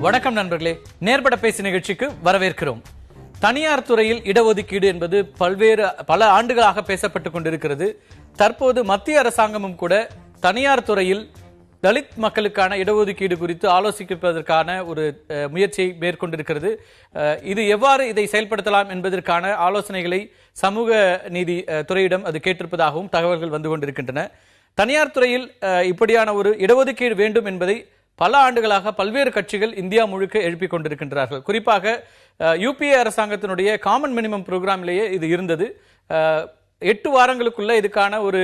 வணக்கம் நண்பர்களே, நேர்பட பேசி நிகழ்ச்சிக்கு வரவேற்கிறோம். தனியார் துறையில் இடஒதுக்கீடு என்பது பல ஆண்டுகளாக பேசப்பட்டுக் கொண்டிருக்கிறது. தற்போது மத்திய அரசாங்கமும் கூட தனியார் துறையில் தலித் மக்களுக்கான இடஒதுக்கீடு குறித்து ஆலோசிப்பதற்கான ஒரு முயற்சியை மேற்கொண்டிருக்கிறது. இது எவ்வாறு இதை செயல்படுத்தலாம் என்பதற்கான ஆலோசனைகளை சமூக நீதி துறையிடம் அது கேட்டிருப்பதாகவும் தகவல்கள் வந்து கொண்டிருக்கின்றன. தனியார் துறையில் இப்படியான ஒரு இடஒதுக்கீடு வேண்டும் என்பதை பல ஆண்டுகளாக பல்வேறு கட்சிகள் இந்தியா முழுக்க எழுப்பிக் கொண்டிருக்கின்றார்கள். குறிப்பாக யுபிஏ அரசாங்கத்தினுடைய காமன் மினிமம் புரோகிராமிலேயே இது இருந்தது. 8 வாரங்களுக்குள்ள இதுக்கான ஒரு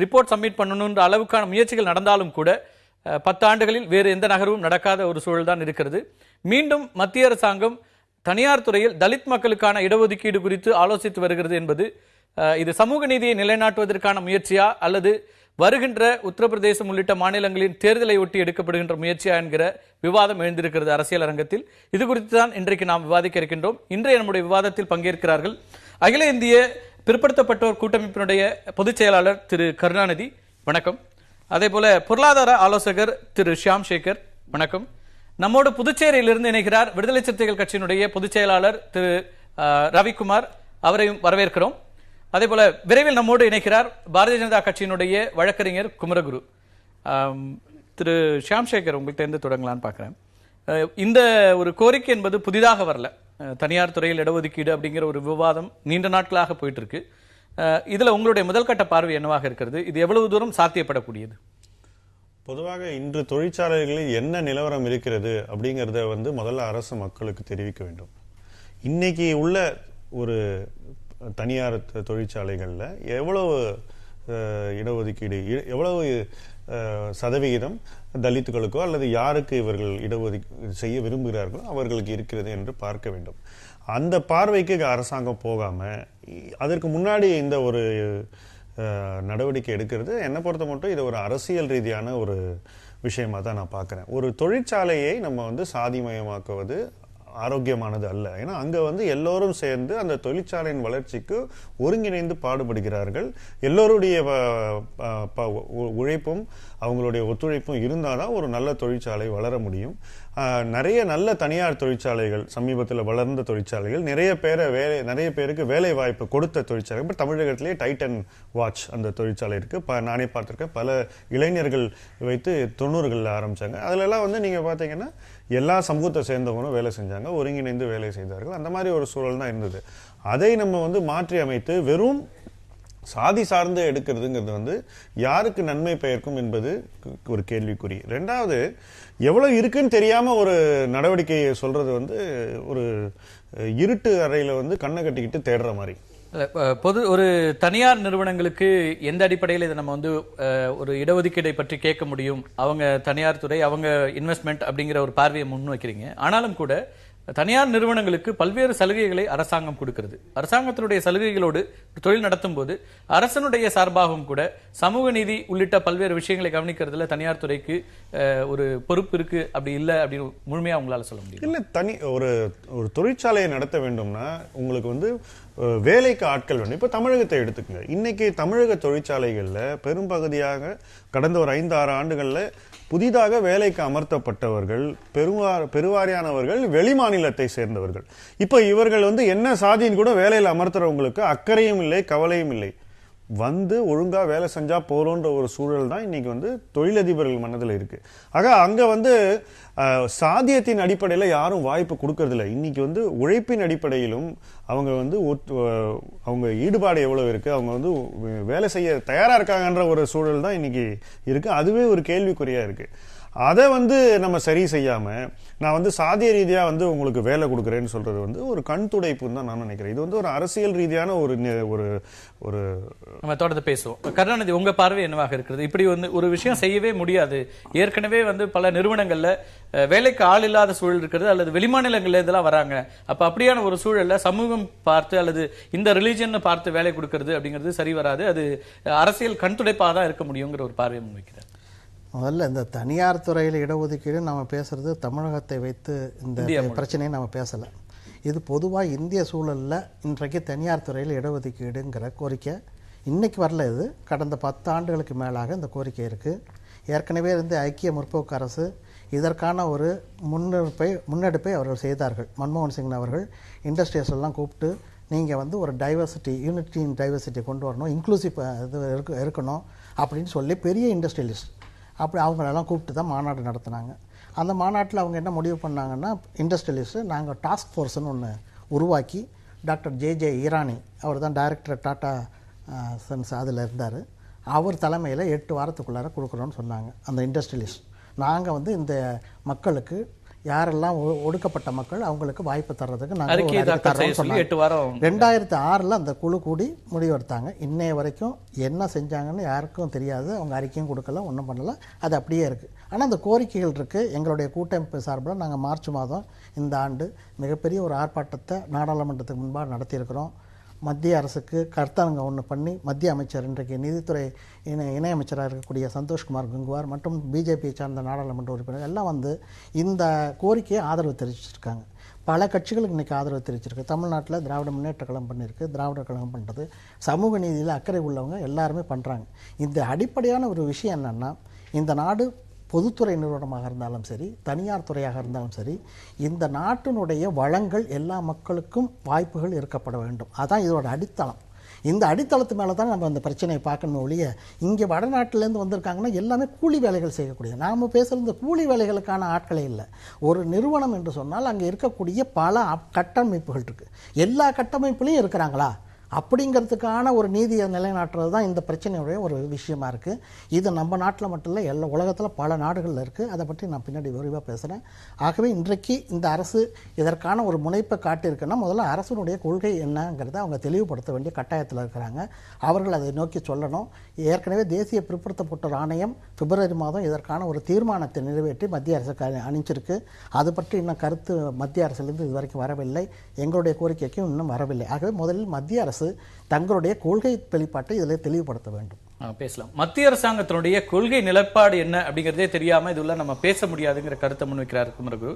ரிப்போர்ட் சப்மிட் பண்ணணுன்ற அளவுக்கான முயற்சிகள் நடந்தாலும் கூட 10 ஆண்டுகளில் வேறு எந்த நகர்வும் நடக்காத ஒரு சூழல் தான் இருக்கிறது. மீண்டும் மத்திய அரசாங்கம் தனியார் துறையில் தலித் மக்களுக்கான இடஒதுக்கீடு குறித்து ஆலோசித்து வருகிறது என்பது இது சமூக நீதியை நிலைநாட்டுவதற்கான முயற்சியா அல்லது வருகின்ற உத்தரப்பிரதேசம் உள்ளிட்ட மாநிலங்களின் தேர்தலை ஒட்டி எடுக்கப்படுகின்ற முயற்சியா என்கிற விவாதம் எழுந்திருக்கிறது அரசியல் அரங்கத்தில். இது குறித்து தான் இன்றைக்கு நாம் விவாதிக்க இருக்கின்றோம். இன்றைய நம்முடைய விவாதத்தில் பங்கேற்கிறார்கள் அகில இந்திய பிற்படுத்தப்பட்டோர் கூட்டமைப்பினுடைய பொதுச் செயலாளர் திரு கருணாநிதி, வணக்கம். அதே போல பொருளாதார ஆலோசகர் திரு ஷியாம் சேகர், வணக்கம். நம்மோடு புதுச்சேரியிலிருந்து இணைகிறார் விடுதலை சிறுத்தைகள் கட்சியினுடைய பொதுச் செயலாளர் திரு ரவிக்குமார், அவரையும் வரவேற்கிறோம். அதே போல விரைவில் நம்மோடு இணைக்கிறார் பாரதிய ஜனதா கட்சியினுடைய வழக்கறிஞர் குமரகுரு. திரு ஷியாம் சேகர், உங்கள்கிட்ட இருந்து தொடங்கலான்னு பார்க்குறேன். இந்த ஒரு கோரிக்கை என்பது புதிதாக வரல. தனியார் துறையில் இடஒதுக்கீடு அப்படிங்கிற ஒரு விவாதம் நீண்ட நாட்களாக போயிட்டு இருக்கு. இதுல உங்களுடைய முதல் கட்ட பார்வை என்னவாக இருக்கிறது? இது எவ்வளவு தூரம் சாத்தியப்படக்கூடியது? பொதுவாக இன்று தொழிற்சாலைகளில் என்ன நிலவரம் இருக்கிறது அப்படிங்கிறத முதல்ல அரசு மக்களுக்கு தெரிவிக்க வேண்டும். இன்னைக்கு உள்ள ஒரு தனியார் தொழிற்சாலைகளில் எவ்வளவு இடஒதுக்கீடு, எவ்வளவு சதவிகிதம் தலித்துகளுக்கோ அல்லது யாருக்கு இவர்கள் இடஒதுக்கீடு செய்ய விரும்புகிறார்களோ அவர்களுக்கு இருக்கிறது என்று பார்க்க வேண்டும். அந்த பார்வைக்கு அரசாங்கம் போகாம அதற்கு முன்னாடி இந்த ஒரு நடவடிக்கை எடுக்கிறது என்னை பொறுத்த மட்டும் இது ஒரு அரசியல் ரீதியான ஒரு விஷயமா தான் நான் பார்க்குறேன். ஒரு தொழிற்சாலையை நம்ம சாதிமயமாக்குவது ஆரோக்கியமானது அல்ல. ஏன்னா அங்க எல்லோரும் சேர்ந்து அந்த தொழிற்சாலையின் வளர்ச்சிக்கு ஒருங்கிணைந்து பாடுபடுகிறார்கள். எல்லோருடைய உழைப்பும் அவங்களுடைய ஒத்துழைப்பும் இருந்தால்தான் ஒரு நல்ல தொழிற்சாலை வளர முடியும். நிறைய நல்ல தனியார் தொழிற்சாலைகள், சமீபத்தில் வளர்ந்த தொழிற்சாலைகள், நிறைய பேருக்கு வேலை வாய்ப்பு கொடுத்த தொழிற்சாலை. இப்போ தமிழகத்திலேயே டைட்டன் வாட்ச் அந்த தொழிற்சாலை இருக்கு. நானே பார்த்துருக்கேன். பல இளைஞர்கள் வைத்து 90களில் ஆரம்பிச்சாங்க. அதுலலாம் நீங்க பார்த்தீங்கன்னா எல்லா சமூகத்தை சேர்ந்தவங்களும் வேலை செஞ்சாங்க, ஒருங்கிணைந்து வேலை செய்தார்கள். அந்த மாதிரி ஒரு சூழல் தான் இருந்தது. அதை நம்ம மாற்றி அமைத்து வெறும் சாதி சார்ந்து எடுக்கிறதுங்கிறது யாருக்கு நன்மை பயக்கும் என்பது ஒரு கேள்விக்குறி. ரெண்டாவது, எவ்வளவு இருக்குன்னு தெரியாம ஒரு நடவடிக்கையை சொல்றது ஒரு இருட்டு அறையில கண்ணை கட்டிக்கிட்டு தேடுற மாதிரி. ஒரு தனியார் நிறுவனங்களுக்கு எந்த அடிப்படையில் இதை நம்ம ஒரு இடஒதுக்கீடை பற்றி கேட்க முடியும்? அவங்க தனியார் துறை, அவங்க இன்வெஸ்ட்மெண்ட் அப்படிங்கிற ஒரு பார்வையை முன்வைக்கிறீங்க. ஆனாலும் கூட தனியார் நிறுவனங்களுக்கு பல்வேறு சலுகைகளை அரசாங்கம் கொடுக்கிறது. அரசாங்கத்தினுடைய சலுகைகளோடு தொழில் நடத்தும் போது அரசனுடைய சார்பாகவும் கூட சமூக நீதி உள்ளிட்ட பல்வேறு விஷயங்களை கவனிக்கிறதுல தனியார் துறைக்கு ஒரு பொறுப்பு இருக்கு. அப்படி இல்லை அப்படின்னு முழுமையா உங்களால சொல்ல முடியும்? இல்ல, ஒரு தொழிற்சாலையை நடத்த வேண்டும்னா உங்களுக்கு வேலைக்கு ஆட்கள் வேண்டும். இப்ப தமிழகத்தை எடுத்துக்கங்க. இன்னைக்கு தமிழக தொழிற்சாலைகள்ல பெரும்பகுதியாக கடந்த ஒரு 5-6 ஆண்டுகள்ல புதிதாக வேலைக்கு அமர்த்தப்பட்டவர்கள் பெருவாரியானவர்கள் வெளி மாநிலத்தை சேர்ந்தவர்கள். இப்ப இவர்கள் என்ன சாதின்னு கூட வேலையில் அமர்த்துறவங்களுக்கு அக்கறையும் இல்லை, கவலையும் இல்லை. ஒழுங்கா வேலை செஞ்சா போறோன்ற ஒரு சூழல் தான் இன்னைக்கு தொழிலதிபர்கள் மனதில் இருக்கு. ஆக அங்க சாதியத்தின் அடிப்படையில யாரும் வாய்ப்பு கொடுக்கறது இல்லை. இன்னைக்கு உழைப்பின் அடிப்படையிலும் அவங்க அவங்க ஈடுபாடு எவ்வளவு இருக்கு, அவங்க வேலை செய்ய தயாரா இருக்காங்கன்ற ஒரு சூழல் தான் இன்னைக்கு இருக்கு. அதுவே ஒரு கேள்விக்குறியா இருக்கு. அதை நம்ம சரி செய்யாம நான் சாதிய ரீதியா உங்களுக்கு வேலை கொடுக்குறேன்னு சொல்றது ஒரு கண் துடைப்புன்னு தான் நான் நினைக்கிறேன். இது ஒரு அரசியல் ரீதியான ஒரு நம்ம தொடர்ந்து பேசுவோம். கருணாநிதி, உங்க பார்வை என்னவாக இருக்கிறது? இப்படி ஒரு விஷயம் செய்யவே முடியாது. ஏற்கனவே பல நிறுவனங்கள்ல வேலைக்கு ஆள் இல்லாத சூழல் இருக்கிறது, அல்லது வெளிமாநிலங்கள்ல இதெல்லாம் வராங்க. அப்ப அப்படியான ஒரு சூழல்ல சமூகம் பார்த்து அல்லது இந்த ரிலிஜன் பார்த்து வேலை கொடுக்கறது அப்படிங்கிறது சரி வராது. அது அரசியல் கண் துடைப்பாக தான் இருக்க முடியுங்கிற ஒரு பார்வையை முன்வைக்கிறார். முதல்ல இந்த தனியார் துறையில் இடஒதுக்கீடு நம்ம பேசுறது தமிழகத்தை வைத்து இந்த பிரச்சனையை நம்ம பேசலை. இது பொதுவாக இந்திய சூழலில் இன்றைக்கு தனியார் துறையில் இடஒதுக்கீடுங்கிற கோரிக்கை இன்னைக்கு வரல, இது கடந்த 10 ஆண்டுகளுக்கு மேலாக இந்த கோரிக்கை இருக்குது. ஏற்கனவே இருந்து ஐக்கிய முற்போக்கு அரசு இதற்கான ஒரு முன்னெடுப்பை அவர்கள் செய்தார்கள். மன்மோகன் சிங் அவர்கள் இண்டஸ்ட்ரியஸ் எல்லாம் கூப்பிட்டு நீங்கள் வந்து ஒரு டைவர்சிட்டி, யூனிட்டி இன் டைவர்சிட்டி கொண்டு வரணும், இன்க்ளூசிவ் இது இருக்கணும் அப்படின்னு சொல்லி பெரிய இண்டஸ்ட்ரியலிஸ்ட் அப்படி அவங்களெல்லாம் கூப்பிட்டு தான் மாநாடு நடத்தினாங்க. அந்த மாநாட்டில் அவங்க என்ன முடிவு பண்ணாங்கன்னா, இண்டஸ்ட்ரியலிஸ்ட்டு நாங்கள் டாஸ்க் ஃபோர்ஸ்னு ஒன்று உருவாக்கி டாக்டர் ஜே ஈரானி, அவர் தான் டைரக்டர் டாடா சன்ஸ் அதில் இருந்தார், அவர் தலைமையில் 8 வாரத்துக்குள்ளார கொடுக்குறோன்னு சொன்னாங்க அந்த இண்டஸ்ட்ரியலிஸ்ட். நாங்கள் வந்து இந்த மக்களுக்கு யாரெல்லாம் ஒடுக்கப்பட்ட மக்கள் அவங்களுக்கு வாய்ப்பு தர்றதுக்கு நாங்கள் 2006 அந்த குழு கூடி முடிவெடுத்தாங்க. இன்னைய வரைக்கும் என்ன செஞ்சாங்கன்னு யாருக்கும் தெரியாது. அவங்க அறிக்கையும் கொடுக்கல, ஒன்றும் பண்ணல, அது அப்படியே இருக்குது. ஆனால் அந்த கோரிக்கைகள் இருக்குது. எங்களுடைய கூட்டமைப்பு சார்பில் நாங்கள் மார்ச் மாதம் இந்த ஆண்டு மிகப்பெரிய ஒரு ஆர்ப்பாட்டத்தை நாடாளுமன்றத்துக்கு முன்பாக நடத்தியிருக்கிறோம். மத்திய அரசுக்கு கருத்தரங்கம் ஒன்று பண்ணி மத்திய அமைச்சர், இன்றைக்கு நிதித்துறை இணையமைச்சராக இருக்கக்கூடிய சந்தோஷ்குமார் கங்குவார் மற்றும் பிஜேபியை சார்ந்த நாடாளுமன்ற உறுப்பினர்கள் எல்லாம் வந்து இந்த கோரிக்கையை ஆதரவு தெரிவிச்சிருக்காங்க. பல கட்சிகளுக்கு இன்றைக்கி ஆதரவு தெரிவிச்சிருக்கு. தமிழ்நாட்டில் திராவிட முன்னேற்ற கழகம் பண்ணியிருக்கு, திராவிட கழகம் பண்ணுறது, சமூக நீதியில் அக்கறை உள்ளவங்க எல்லாருமே பண்ணுறாங்க. இந்த அடிப்படையான ஒரு விஷயம் என்னென்னா, இந்த நாடு பொதுத்துறை நிறுவனமாக இருந்தாலும் சரி, தனியார் துறையாக இருந்தாலும் சரி, இந்த நாட்டினுடைய வளங்கள் எல்லா மக்களுக்கும் வாய்ப்புகள் இருக்கப்பட வேண்டும். அதான் இதோட அடித்தளம். இந்த அடித்தளத்து மேலே தான் நம்ம அந்த பிரச்சனையை பார்க்கணும் ஒழிய, இங்கே வடநாட்டிலேருந்து வந்திருக்காங்கன்னா எல்லாமே கூலி வேலைகள் செய்யக்கூடிய, நாம் பேசுகிற இந்த கூலி வேலைகளுக்கான ஆட்களே இல்லை. ஒரு நிறுவனம் என்று சொன்னால் அங்கே இருக்கக்கூடிய பல கட்டமைப்புகள் இருக்குது. எல்லா கட்டமைப்புலையும் இருக்கிறாங்களா அப்படிங்கிறதுக்கான ஒரு நீதியை நிலைநாட்டுறது தான் இந்த பிரச்சனையுடைய ஒரு விஷயமா இருக்குது. இது நம்ம நாட்டில் மட்டும் இல்லை, எல்லா உலகத்தில் பல நாடுகளில் இருக்குது. அதை பற்றி நான் பின்னாடி விரிவாக பேசுகிறேன். ஆகவே இன்றைக்கு இந்த அரசு இதற்கான ஒரு முனைப்பை காட்டியிருக்குன்னா, முதல்ல அரசினுடைய கொள்கை என்னங்கிறத அவங்க தெளிவுபடுத்த வேண்டிய கட்டாயத்தில் இருக்கிறாங்க. அவர்கள் அதை நோக்கி சொல்லணும். ஏற்கனவே தேசிய பிற்படுத்தப்பட்டோர் ஆணையம் பிப்ரவரி மாதம் இதற்கான ஒரு தீர்மானத்தை நிறைவேற்றி மத்திய அரசுக்கு அனுப்பிச்சிருக்கு. அது பற்றி இன்னும் கருத்து மத்திய அரசிலிருந்து இதுவரைக்கும் வரவில்லை. எங்களுடைய கோரிக்கைக்கும் இன்னும் வரவில்லை. ஆகவே முதலில் மத்திய அரசு தங்களுடைய கொள்கை வெளிப்பாட்டை இதில் தெளிவுபடுத்த வேண்டும். பேசலாம். மத்திய அரசாங்கத்தினுடைய கொள்கை நிலைப்பாடு என்ன அப்படிங்கறதே தெரியாம இதுல நம்ம பேச முடியாதுங்கிற கருத்தை முன்வைக்கிறார் குமரகு.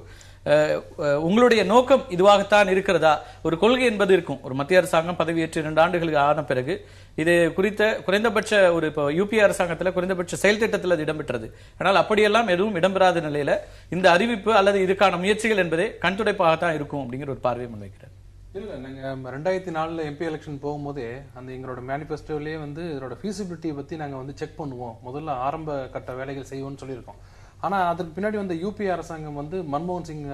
உங்களுடைய நோக்கம் இதுவாகத்தான் இருக்கிறதா? ஒரு கொள்கை என்பது இருக்கும். ஒரு மத்திய அரசாங்கம் பதவியேற்று 2 ஆண்டுகளுக்கு ஆன பிறகு இது குறித்த குறைந்தபட்ச ஒரு இப்போ யூபி அரசாங்கத்தில் குறைந்தபட்ச செயல் திட்டத்தில் அது இடம்பெற்றது. ஆனால் அப்படியெல்லாம் எதுவும் இடம்பெறாத நிலையில இந்த அறிவிப்பு அல்லது இதுக்கான முயற்சிகள் என்பதே கண்துடைப்பாகத்தான் இருக்கும் அப்படிங்கிற ஒரு பார்வையை முன்வைக்கிறார். இல்லை, நாங்கள் 2004 எம்பி எலெக்ஷன் போகும்போதே அந்த எங்களோட மேனிஃபெஸ்டோலேயே வந்து இதோட ஃபீசிபிலிட்டியை பற்றி நாங்கள் வந்து செக் பண்ணுவோம், முதல்ல ஆரம்ப கட்ட வேலைகள் செய்வோம்னு சொல்லியிருக்கோம். ஆனால் அதுக்கு பின்னாடி வந்து யூபி அரசாங்கம் வந்து மன்மோகன் சிங்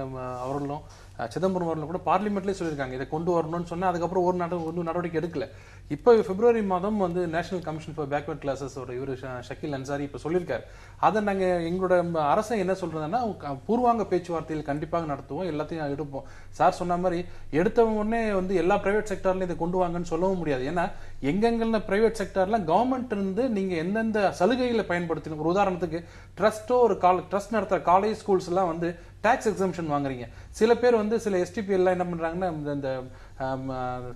அவர்களும் சிதம்பரம் அவர்களும் கூட பார்லிமெண்ட்லேயே சொல்லியிருக்காங்க இதை கொண்டு வரணும்னு சொன்னால், அதுக்கப்புறம் ஒரு நடவடிக்கை எடுக்கல. இப்போ பிப்ரவரி மாதம் வந்து நேஷனல் கமிஷன் ஃபார் பேக்வர்ட் கிளாஸஸோட இவர் ஷக்கீல் அன்சாரி இப்போ சொல்லியிருக்காரு. அதை நாங்கள் எங்களோட அரசை என்ன சொல்றதுன்னா, பூர்வாங்க பேச்சுவார்த்தையில் கண்டிப்பாக நடத்துவோம், எல்லாத்தையும் எடுப்போம். சார் சொன்ன மாதிரி எடுத்த உடனே வந்து எல்லா பிரைவேட் செக்டர்லையும் இதை கொண்டு வாங்கன்னு சொல்லவும் முடியாது. ஏன்னா எங்கெங்கெல்லாம் பிரைவேட் செக்டர்லாம் கவர்மெண்ட் இருந்து நீங்க எந்தெந்த சலுகைகளை பயன்படுத்தணும். ஒரு உதாரணத்துக்கு ட்ரஸ்டோ ஒரு ட்ரஸ்ட் நடத்துற காலேஜ் ஸ்கூல்ஸ் எல்லாம் வந்து டாக்ஸ் எக்ஸம்ஷன் வாங்குறீங்க. சில பேர் வந்து சில எஸ்டிபி எல்லாம் என்ன பண்றாங்கன்னா, இந்த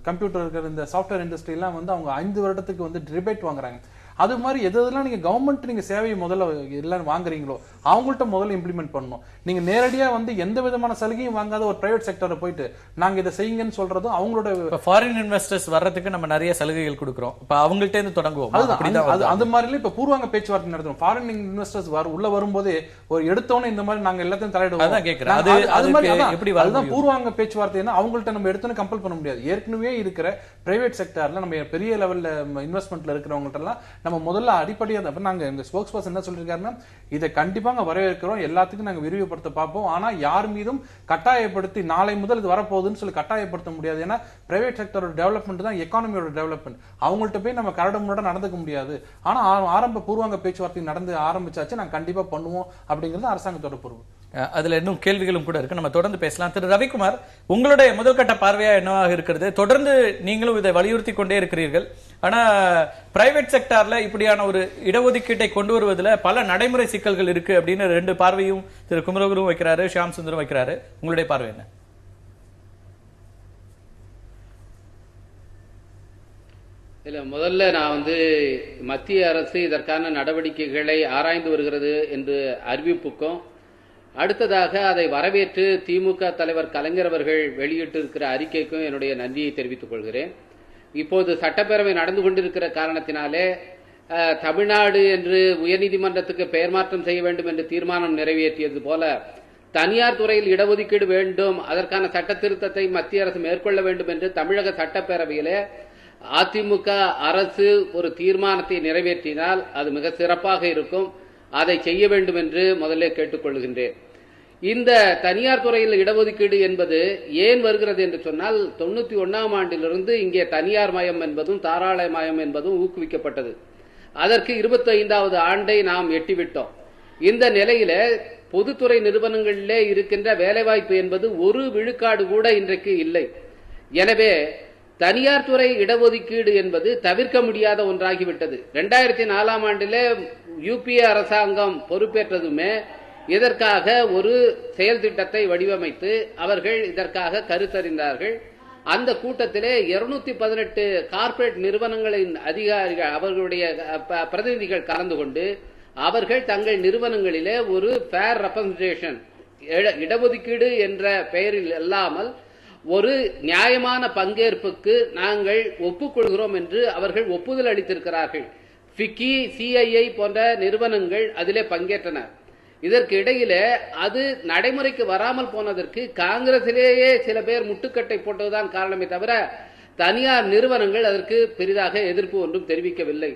கம்ப்யூட்டர் இருக்கிற இந்த சாஃப்ட்வேர் இண்டஸ்ட்ரி எல்லாம் வந்து அவங்க 5 வருடத்துக்கு வந்து ரிபேட் வாங்குறாங்க. அது மாதிரி எதெல்லாம் நீங்க கவர்மெண்ட் நீங்க சேவையை முதல்ல எல்லாம் வாங்குறீங்களோ அவங்கள்ட்ட முதல்ல இம்ப்ளிமெண்ட் பண்ணணும். நீங்க நேரடியா வந்து எந்த விதமான சலுகையும் வாங்காத ஒரு பிரைவேட் செக்டரை போயிட்டு நாங்க இதை செய்யுங்கன்னு சொல்றதும் அவங்களோட ஃபாரின் இன்வெஸ்டர்ஸ் வர்றதுக்கு நம்ம நிறைய சலுகைகள் கொடுக்கிறோம். இப்ப அவங்கள்ட்ட இருந்து தொடங்குவோம். அது மாதிரி இப்ப பூர்வாங்க பேச்சுவார்த்தை நடத்துறோம். ஃபாரின் இன்வெஸ்டர்ஸ் உள்ள வரும்போதே ஒரு எடுத்தோன்னு இந்த மாதிரி நாங்க எல்லாத்தையும் தலையிடுவோம். அதுதான் பூர்வாங்க பேச்சுவார்த்தைன்னா அவங்கள்ட்ட நம்ம எடுத்தோன்னு கம்பல் பண்ண முடியாது. ஏற்கனவே இருக்கிற பிரைவேட் செக்டர்ல நம்ம பெரிய லெவல்ல இன்வெஸ்ட்மெண்ட்ல இருக்கிறவங்கள்ட்ட எல்லாம் நம்ம முதல்ல அடிப்படையாக நாங்க எங்க ஸ்போக்ஸ் பர்சன் என்ன சொல்லிருக்காருன்னா, இதை கண்டிப்பாக வரவேற்கிறோம், எல்லாத்துக்கும் நாங்க விரிவுபடுத்த பார்ப்போம். ஆனா யார் மீதும் கட்டாயப்படுத்தி நாளை முதல் இது வரப்போகுதுன்னு சொல்லி கட்டாயப்படுத்த முடியாது. ஏன்னா பிரைவேட் செக்டரோட டெவலப்மெண்ட் தான் எக்கானமியோட டெவலப்மெண்ட். அவங்கள்ட்ட போய் நம்ம கரடுமுரட நடந்துக்க முடியாது. ஆனா ஆரம்ப பூர்வாங்க பேச்சுவார்த்தை நடந்து ஆரம்பிச்சாச்சு, நாங்க கண்டிப்பா பண்ணுவோம் அப்படிங்கிறது அரசாங்கத்தோட பொறுப்பு. அதுல இன்னும் கேள்விகளும் கூட இருக்கு, நம்ம தொடர்ந்து பேசலாம். திரு ரவிக்குமார், உங்களுடைய முதல்கட்ட பார்வையா என்னவாக இருக்கிறது? தொடர்ந்து நீங்களும் இதை வலியுறுத்தி கொண்டே இருக்கிறீர்கள். ஆனா பிரைவேட் செக்டார்ல இப்படியான ஒரு இடஒதுக்கீட்டை கொண்டு வருவதில் பல நடைமுறை சிக்கல்கள் இருக்கு அப்படின்னு 2 பார்வையும் திரு குமரகுரும் வைக்கிறாரு, ஷியாம் சுந்தரும் வைக்கிறாரு. உங்களுடைய பார்வை என்ன? இல்ல, முதல்ல நான் வந்து மத்திய அரசு இதற்கான நடவடிக்கைகளை ஆராய்ந்து வருகிறது என்று அறிவிப்புக்கும், அடுத்ததாக அதை வரவேற்று திமுக தலைவர் கலைஞர் அவர்கள் வெளியிட்டிருக்கிற அறிக்கைக்கும் என்னுடைய நன்றியை தெரிவித்துக் கொள்கிறேன். இப்போது சட்டப்பேரவை நடந்து கொண்டிருக்கிற காரணத்தினாலே தமிழ்நாடு என்று உயர்நீதிமன்றத்துக்கு பெயர் மாற்றம் செய்ய வேண்டும் என்று தீர்மானம் நிறைவேற்றியது போல தனியார் துறையில் இடஒதுக்கீடு வேண்டும், அதற்கான சட்ட திருத்தத்தை மத்திய அரசு மேற்கொள்ள வேண்டும் என்று தமிழக சட்டப்பேரவையிலே அதிமுக அரசு ஒரு தீர்மானத்தை நிறைவேற்றினால் அது மிக சிறப்பாக இருக்கும். அதை செய்ய வேண்டும் என்று முதல்ல கேட்டுக்கொள்கின்றேன். இந்த தனியார் துறையில் இடஒதுக்கீடு என்பது ஏன் வருகிறது என்று சொன்னால் 91ஆம் ஆண்டிலிருந்து இங்கே தனியார் மயம் என்பதும் தாராள மயம் என்பதும் ஊக்குவிக்கப்பட்டது. அதற்கு 25வது ஆண்டை நாம் எட்டிவிட்டோம். இந்த நிலையில பொதுத்துறை நிறுவனங்களிலே இருக்கின்ற வேலைவாய்ப்பு என்பது 1% கூட இன்றைக்கு இல்லை. எனவே தனியார் துறை இடஒதுக்கீடு என்பது தவிர்க்க முடியாத ஒன்றாகிவிட்டது. 2004ஆம் ஆண்டிலே யுபிஏ அரசாங்கம் பொறுப்பேற்றதுமே இதற்காக ஒரு செயல் திட்டத்தை வடிவமைத்து அவர்கள் இதற்காக கருத்தறிந்தார்கள். அந்த கூட்டத்திலே 218 கார்ப்பரேட் நிறுவனங்களின் அதிகாரிகள், அவர்களுடைய பிரதிநிதிகள் கலந்து கொண்டு அவர்கள் தங்கள் நிறுவனங்களிலே ஒரு ஃபேர் ரெப்ரசன்டேஷன், இடஒதுக்கீடு என்ற பெயரில் அல்லாமல் ஒரு நியாயமான பங்கேற்புக்கு நாங்கள் ஒப்புக்கொள்கிறோம் என்று அவர்கள் ஒப்புதல் அளித்திருக்கிறார்கள். ஃபிக்கி, சிஐஐ போன்ற நிறுவனங்கள் அதிலே பங்கேற்றன. இதற்கு இடையில அது நடைமுறைக்கு வராமல் போனதற்கு காங்கிரசிலேயே சில பேர் முட்டுக்கட்டை போட்டதுதான் காரணமே தவிர தனியார் நிறுவனங்கள் அதற்கு பெரிதாக எதிர்ப்பு ஒன்றும் தெரிவிக்கவில்லை.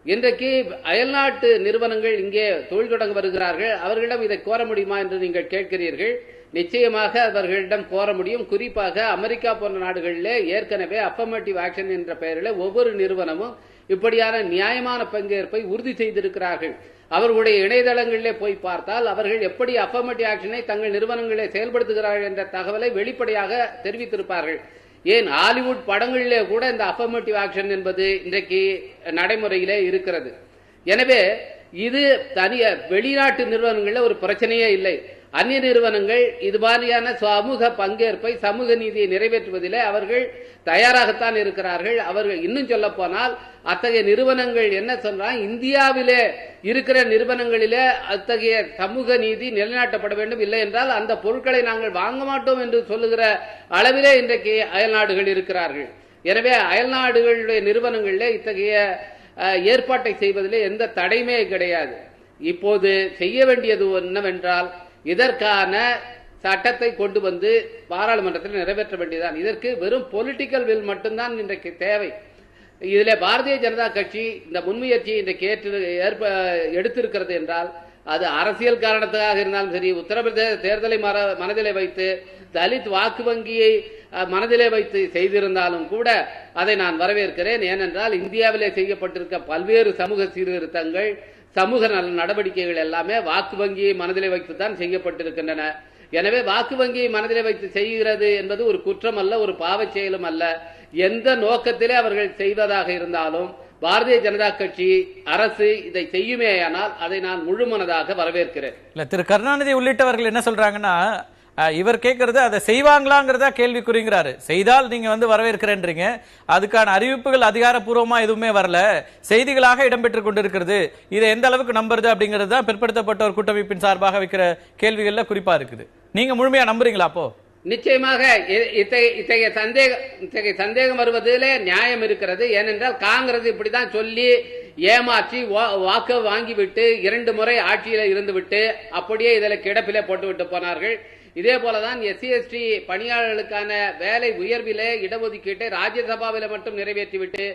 இன்றைக்கு அயல்நாட்டு நிறுவனங்கள் இங்கே தொழில் தொடங்க வருகிறார்கள். அவர்களிடம் இதை கோர முடியுமா என்று நீங்கள் கேட்கிறீர்கள். நிச்சயமாக அவர்களிடம் கோர முடியும். குறிப்பாக அமெரிக்கா போன்ற நாடுகளிலே ஏற்கனவே அஃபர்மேட்டிவ் ஆக்ஷன் என்ற பெயரில் ஒவ்வொரு நிறுவனமும் இப்படியான நியாயமான பங்கேற்பை உறுதி செய்திருக்கிறார்கள். அவர்களுடைய இணையதளங்களிலே போய் பார்த்தால் அவர்கள் எப்படி அஃபர்மேட்டிவ் ஆக்ஷனை தங்கள் நிறுவனங்களிலே செயல்படுத்துகிறார்கள் என்ற தகவலை வெளிப்படையாக தெரிவித்திருப்பார்கள். ஏன் ஹாலிவுட் படங்களிலே கூட இந்த அஃபர்மேட்டிவ் ஆக்ஷன் என்பது இன்றைக்கு நடைமுறையிலே இருக்கிறது. எனவே இது வெளிநாட்டு நிறுவனங்களில் ஒரு பிரச்சனையே இல்லை. அந்நிய நிறுவனங்கள் இது மாதிரியான சமூக பங்கேற்பை, சமூக நீதியை நிறைவேற்றுவதிலே அவர்கள் தயாராகத்தான் இருக்கிறார்கள். அவர்கள் இன்னும் சொல்ல போனால் அத்தகைய நிறுவனங்கள் என்ன சொல்றாங்க, இந்தியாவிலே இருக்கிற நிறுவனங்களிலே அத்தகைய சமூக நீதி நிலைநாட்டப்பட வேண்டும், இல்லை என்றால் அந்த பொருட்களை நாங்கள் வாங்க மாட்டோம் என்று சொல்லுகிற அளவிலே இன்றைக்கு அயல்நாடுகள் இருக்கிறார்கள். எனவே அயல்நாடுகளுடைய நிறுவனங்களிலே இத்தகைய ஏற்பாட்டை செய்வதிலே எந்த தடையுமே கிடையாது. இப்போது செய்ய வேண்டியது என்னவென்றால் இதற்கான சட்டத்தை கொண்டு வந்து பாராளுமன்றத்தில் நிறைவேற்ற வேண்டியதுதான். இதற்கு வெறும் பொலிட்டிக்கல் வில் மட்டும்தான் இன்றைக்கு தேவை. இதில் பாரதிய ஜனதா கட்சி இந்த முன்முயற்சியை இன்றைக்கு எடுத்திருக்கிறது என்றால் அது அரசியல் காரணத்துக்காக இருந்தாலும் சரி, உத்தரப்பிரதேச தேர்தலை மனதிலே வைத்து தலித் வாக்கு வங்கியை மனதிலே வைத்து செய்திருந்தாலும் கூட அதை நான் வரவேற்கிறேன். ஏனென்றால் இந்தியாவிலே செய்யப்பட்டிருக்க பல்வேறு சமூக சீர்திருத்தங்கள், சமூக நல நடவடிக்கைகள் எல்லாமே வாக்கு வங்கியை மனதிலே வைத்துத்தான் செய்யப்பட்டிருக்கின்றன. எனவே வாக்கு வங்கியை மனதிலே வைத்து செய்கிறது என்பது ஒரு குற்றம் அல்ல, ஒரு பாவச் செயலும் அல்ல. எந்த நோக்கத்திலே அவர்கள் செய்வதாக இருந்தாலும் பாரதிய ஜனதா கட்சி அரசு இதை செய்யுமேயானால் அதை நான் முழுமனதாக வரவேற்கிறேன். இல்ல, திரு கருணாநிதி உள்ளிட்டவர்கள் என்ன சொல்றாங்கன்னா, இவர் கேட்கறது அதை செய்வாங்களாங்கிறதா கேள்விக்குறிங்கிறாரு. செய்தால் நீங்க வரவேற்கிறேன்றீங்க, அதுக்கான அறிவிப்புகள் அதிகாரப்பூர்வமா எதுவுமே வரல, செய்திகளாக இடம்பெற்றுக் கொண்டிருக்கிறது, இதை எந்த அளவுக்கு நம்புறது அப்படிங்கிறது தான் பிற்படுத்தப்பட்ட ஒரு கூட்டமைப்பின் சார்பாக வைக்கிற கேள்விகள்ல குறிப்பா இருக்குது. நீங்க முழுமையா நம்புறீங்களா? அப்போ நிச்சயமாக இத்தகைய சந்தேகம் வருவதிலே நியாயம் இருக்கிறது. ஏனென்றால் காங்கிரஸ் இப்படிதான் சொல்லி ஏமாற்றி வாக்கு வாங்கிவிட்டு 2 முறை ஆட்சியில இருந்துவிட்டு அப்படியே இதில் கிடப்பிலே போட்டுவிட்டு போனார்கள். இதே போலதான் SC/ST பணியாளர்களுக்கான வேலை உயர்விலே இடஒதுக்கீட்டை ராஜ்யசபாவில மட்டும் நிறைவேற்றிவிட்டு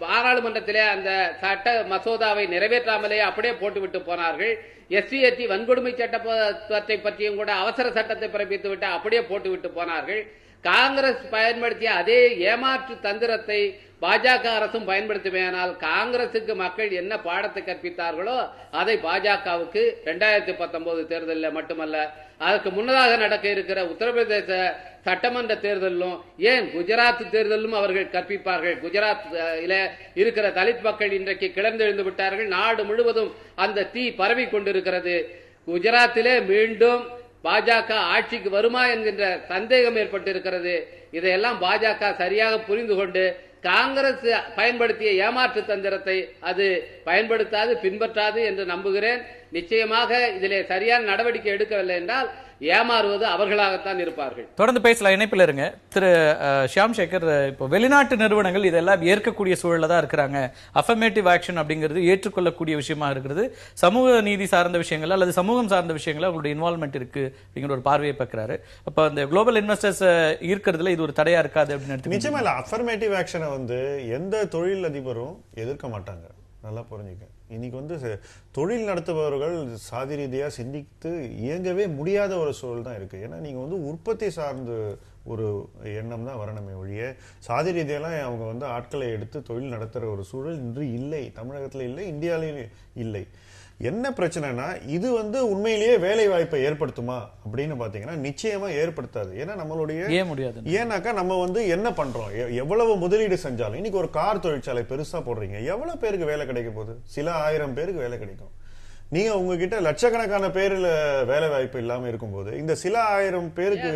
பாராளுமன்றத்திலே அந்த சட்ட மசோதாவை நிறைவேற்றாமலே அப்படியே போட்டுவிட்டு போனார்கள். SC/ST வன்கொடுமை சட்டத்தை பற்றியும் கூட அவசர சட்டத்தை பிறப்பித்துவிட்டு அப்படியே போட்டுவிட்டு போனார்கள். காங்கிரஸ் பயன்படுத்திய அதே ஏமாற்று தந்திரத்தை பாஜக அரசும் பயன்படுத்துமையானால் காங்கிரசுக்கு மக்கள் என்ன பாடத்தை கற்பித்தார்களோ அதை பாஜகவுக்கு 2019 தேர்தலில் மட்டுமல்ல, அதற்கு முன்னதாக நடக்க இருக்கிற உத்தரப்பிரதேச சட்டமன்ற தேர்தலிலும், ஏன் குஜராத் தேர்தலிலும் அவர்கள் கற்பிப்பார்கள். குஜராத்தில் இருக்கிற தலித் மக்கள் இன்றைக்கு கிளர்ந்தெழுந்து விட்டார்கள். நாடு முழுவதும் அந்த தீ பரவி கொண்டிருக்கிறது. குஜராத்திலே மீண்டும் பாஜக ஆட்சிக்கு வருமா என்கின்ற சந்தேகம் ஏற்பட்டிருக்கிறது. இதையெல்லாம் பாஜக சரியாக புரிந்து கொண்டு காங்கிரஸ் பயன்படுத்திய ஏமாற்று தந்திரத்தை அது பயன்படுத்தாது, பின்பற்றாது என்று நம்புகிறேன். நிச்சயமாக இதிலே சரியான நடவடிக்கை எடுக்கவில்லை என்றால் ஏமாறுவது அவர்களாகத்தான் இருப்பார்கள். தொடர்ந்து பேசலாம். இணைப்பில் இருங்க. திரு ஷியாம் சேகர், இப்போ வெளிநாட்டு நிறுவனங்கள் இதெல்லாம் ஏற்கக்கூடிய சூழல்ல தான் இருக்கிறாங்க. அஃபர்மேட்டிவ் ஆக்ஷன் அப்படிங்கிறது ஏற்றுக்கொள்ளக்கூடிய விஷயமா இருக்கிறது. சமூக நீதி சார்ந்த விஷயங்கள் அல்லது சமூகம் சார்ந்த விஷயங்கள் அவங்களுடைய இன்வால்மெண்ட் இருக்கு அப்படிங்கிற ஒரு பார்வையை பார்க்கிறாரு. அப்ப அந்த குளோபல் இன்வெஸ்டர்ஸ் ஈர்க்கிறதுல இது ஒரு தடையா இருக்காது அப்படின்னு நிச்சயமா இல்ல. அஃபர்மேட்டிவ் ஆக்ஷனை வந்து எந்த தொழில் அதிபரும் எதிர்க்க மாட்டாங்க. நல்லா புரிஞ்சுக்க. இன்னைக்கு வந்து தொழில் நடத்துபவர்கள் சாதி ரீதியா சிந்தித்து இயங்கவே முடியாத ஒரு சூழல் தான் இருக்கு. ஏன்னா நீங்க வந்து உற்பத்தி சார்ந்து ஒரு எண்ணம் தான் வரணுமே ஒழிய சாதி ரீதியெல்லாம் அவங்க வந்து ஆட்களை எடுத்து தொழில் நடத்துற ஒரு சூழல் இன்று இல்லை. தமிழகத்துல இல்லை, இந்தியாவிலேயும் இல்லை. என்ன பிரச்சனைனா இது வந்து உண்மையிலேயே வேலை வாய்ப்பை ஏற்படுத்துமா அப்படின்னு பாத்தீங்கன்னா நிச்சயமா ஏற்படுத்தாது. ஏன்னா நம்மளுடைய ஏன்னாக்கா நம்ம வந்து என்ன பண்றோம், எவ்வளவு முதலீடு செஞ்சாலும் இன்னைக்கு ஒரு கார் தொழிற்சாலை பெருசா போடுறீங்க, எவ்வளவு பேருக்கு வேலை கிடைக்க போகுது? சில 1000 பேருக்கு வேலை கிடைக்கும். நீங்க உங்ககிட்ட லட்சக்கணக்கான பேர்ல வேலை வாய்ப்பு இல்லாம இருக்கும்போது இந்த சில 1000 பேருக்கு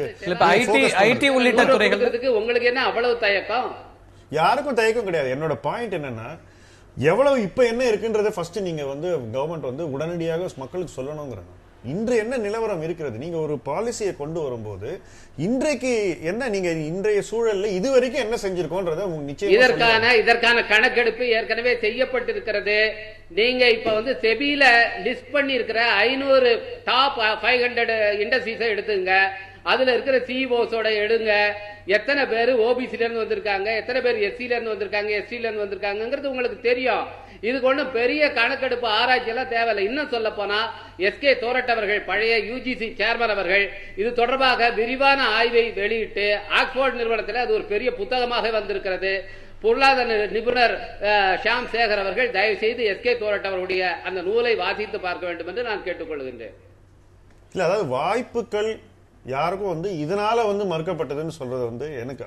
ஐடி உள்ளிட்ட துறைகளுக்கு உங்களுக்கு என்ன அவ்வளவு தயக்கம்? யாருக்கும் தயக்கம் கிடையாது. என்னோட பாயிண்ட் என்னன்னா எவ்வளவு இப்ப என்ன இருக்குன்றதை ஃபர்ஸ்ட் நீங்க வந்து கவர்மெண்ட் வந்து உடனடியாக மக்களுக்கு சொல்லணுங்கிறாங்க. இன்று என்ன நிலவரம் இருக்கிறது, நீங்க ஒரு பாலிசியை கொண்டு வரும்போது இன்றைக்கு என்ன நீங்க இன்றைய சூழல்ல இதுவரைக்கும் என்ன செஞ்சிருக்கோன்றத நிச்சயம் இதற்கான கணக்கெடுப்பு ஏற்கனவே செய்யப்பட்டிருக்கிறது. நீங்க இப்ப வந்து செபில லிஸ்ட் பண்ணி இருக்கிற 500 டாப் 500 இண்டஸ்ட்ரீஸை எடுத்துங்க. அதுல இருக்கிற சிஓஸோட எடுங்க. எத்தனை பேர் ஓபிசில இருந்து வந்திருக்காங்க, எத்தனை பேர் எஸ்சில இருந்து வந்திருக்காங்க, எஸ்டில இருந்து வந்திருக்காங்கிறது உங்களுக்கு தெரியும். இதுக்கு ஒன்றும் பெரிய கணக்கெடுப்பு ஆராய்ச்சி எல்லாம் தேவையில்லை. இன்னும் சொல்ல போனா எஸ்கே தோரட் அவர்கள், பழைய யுஜிசி சேர்மன் அவர்கள் இது தொடர்பாக விரிவான ஆய்வை வெளியிட்டு ஆக்ஸ்போர்ட் நிறுவனத்தில் அது ஒரு பெரிய புத்தகமாக வந்திருக்கிறது. பொருளாதார நிபுணர் ஷியாம் சேகர் அவர்கள் தயவு செய்து எஸ்கே தோரட் அவர்களுடைய அந்த நூலை வாசித்து பார்க்க வேண்டும் என்று நான் கேட்டுக்கொள்கின்றேன். இல்ல, அதாவது வாய்ப்புகள் யாருக்கும் வந்து இதனால வந்து மறுக்கப்பட்டதுன்னு சொல்றது வந்து எனக்கு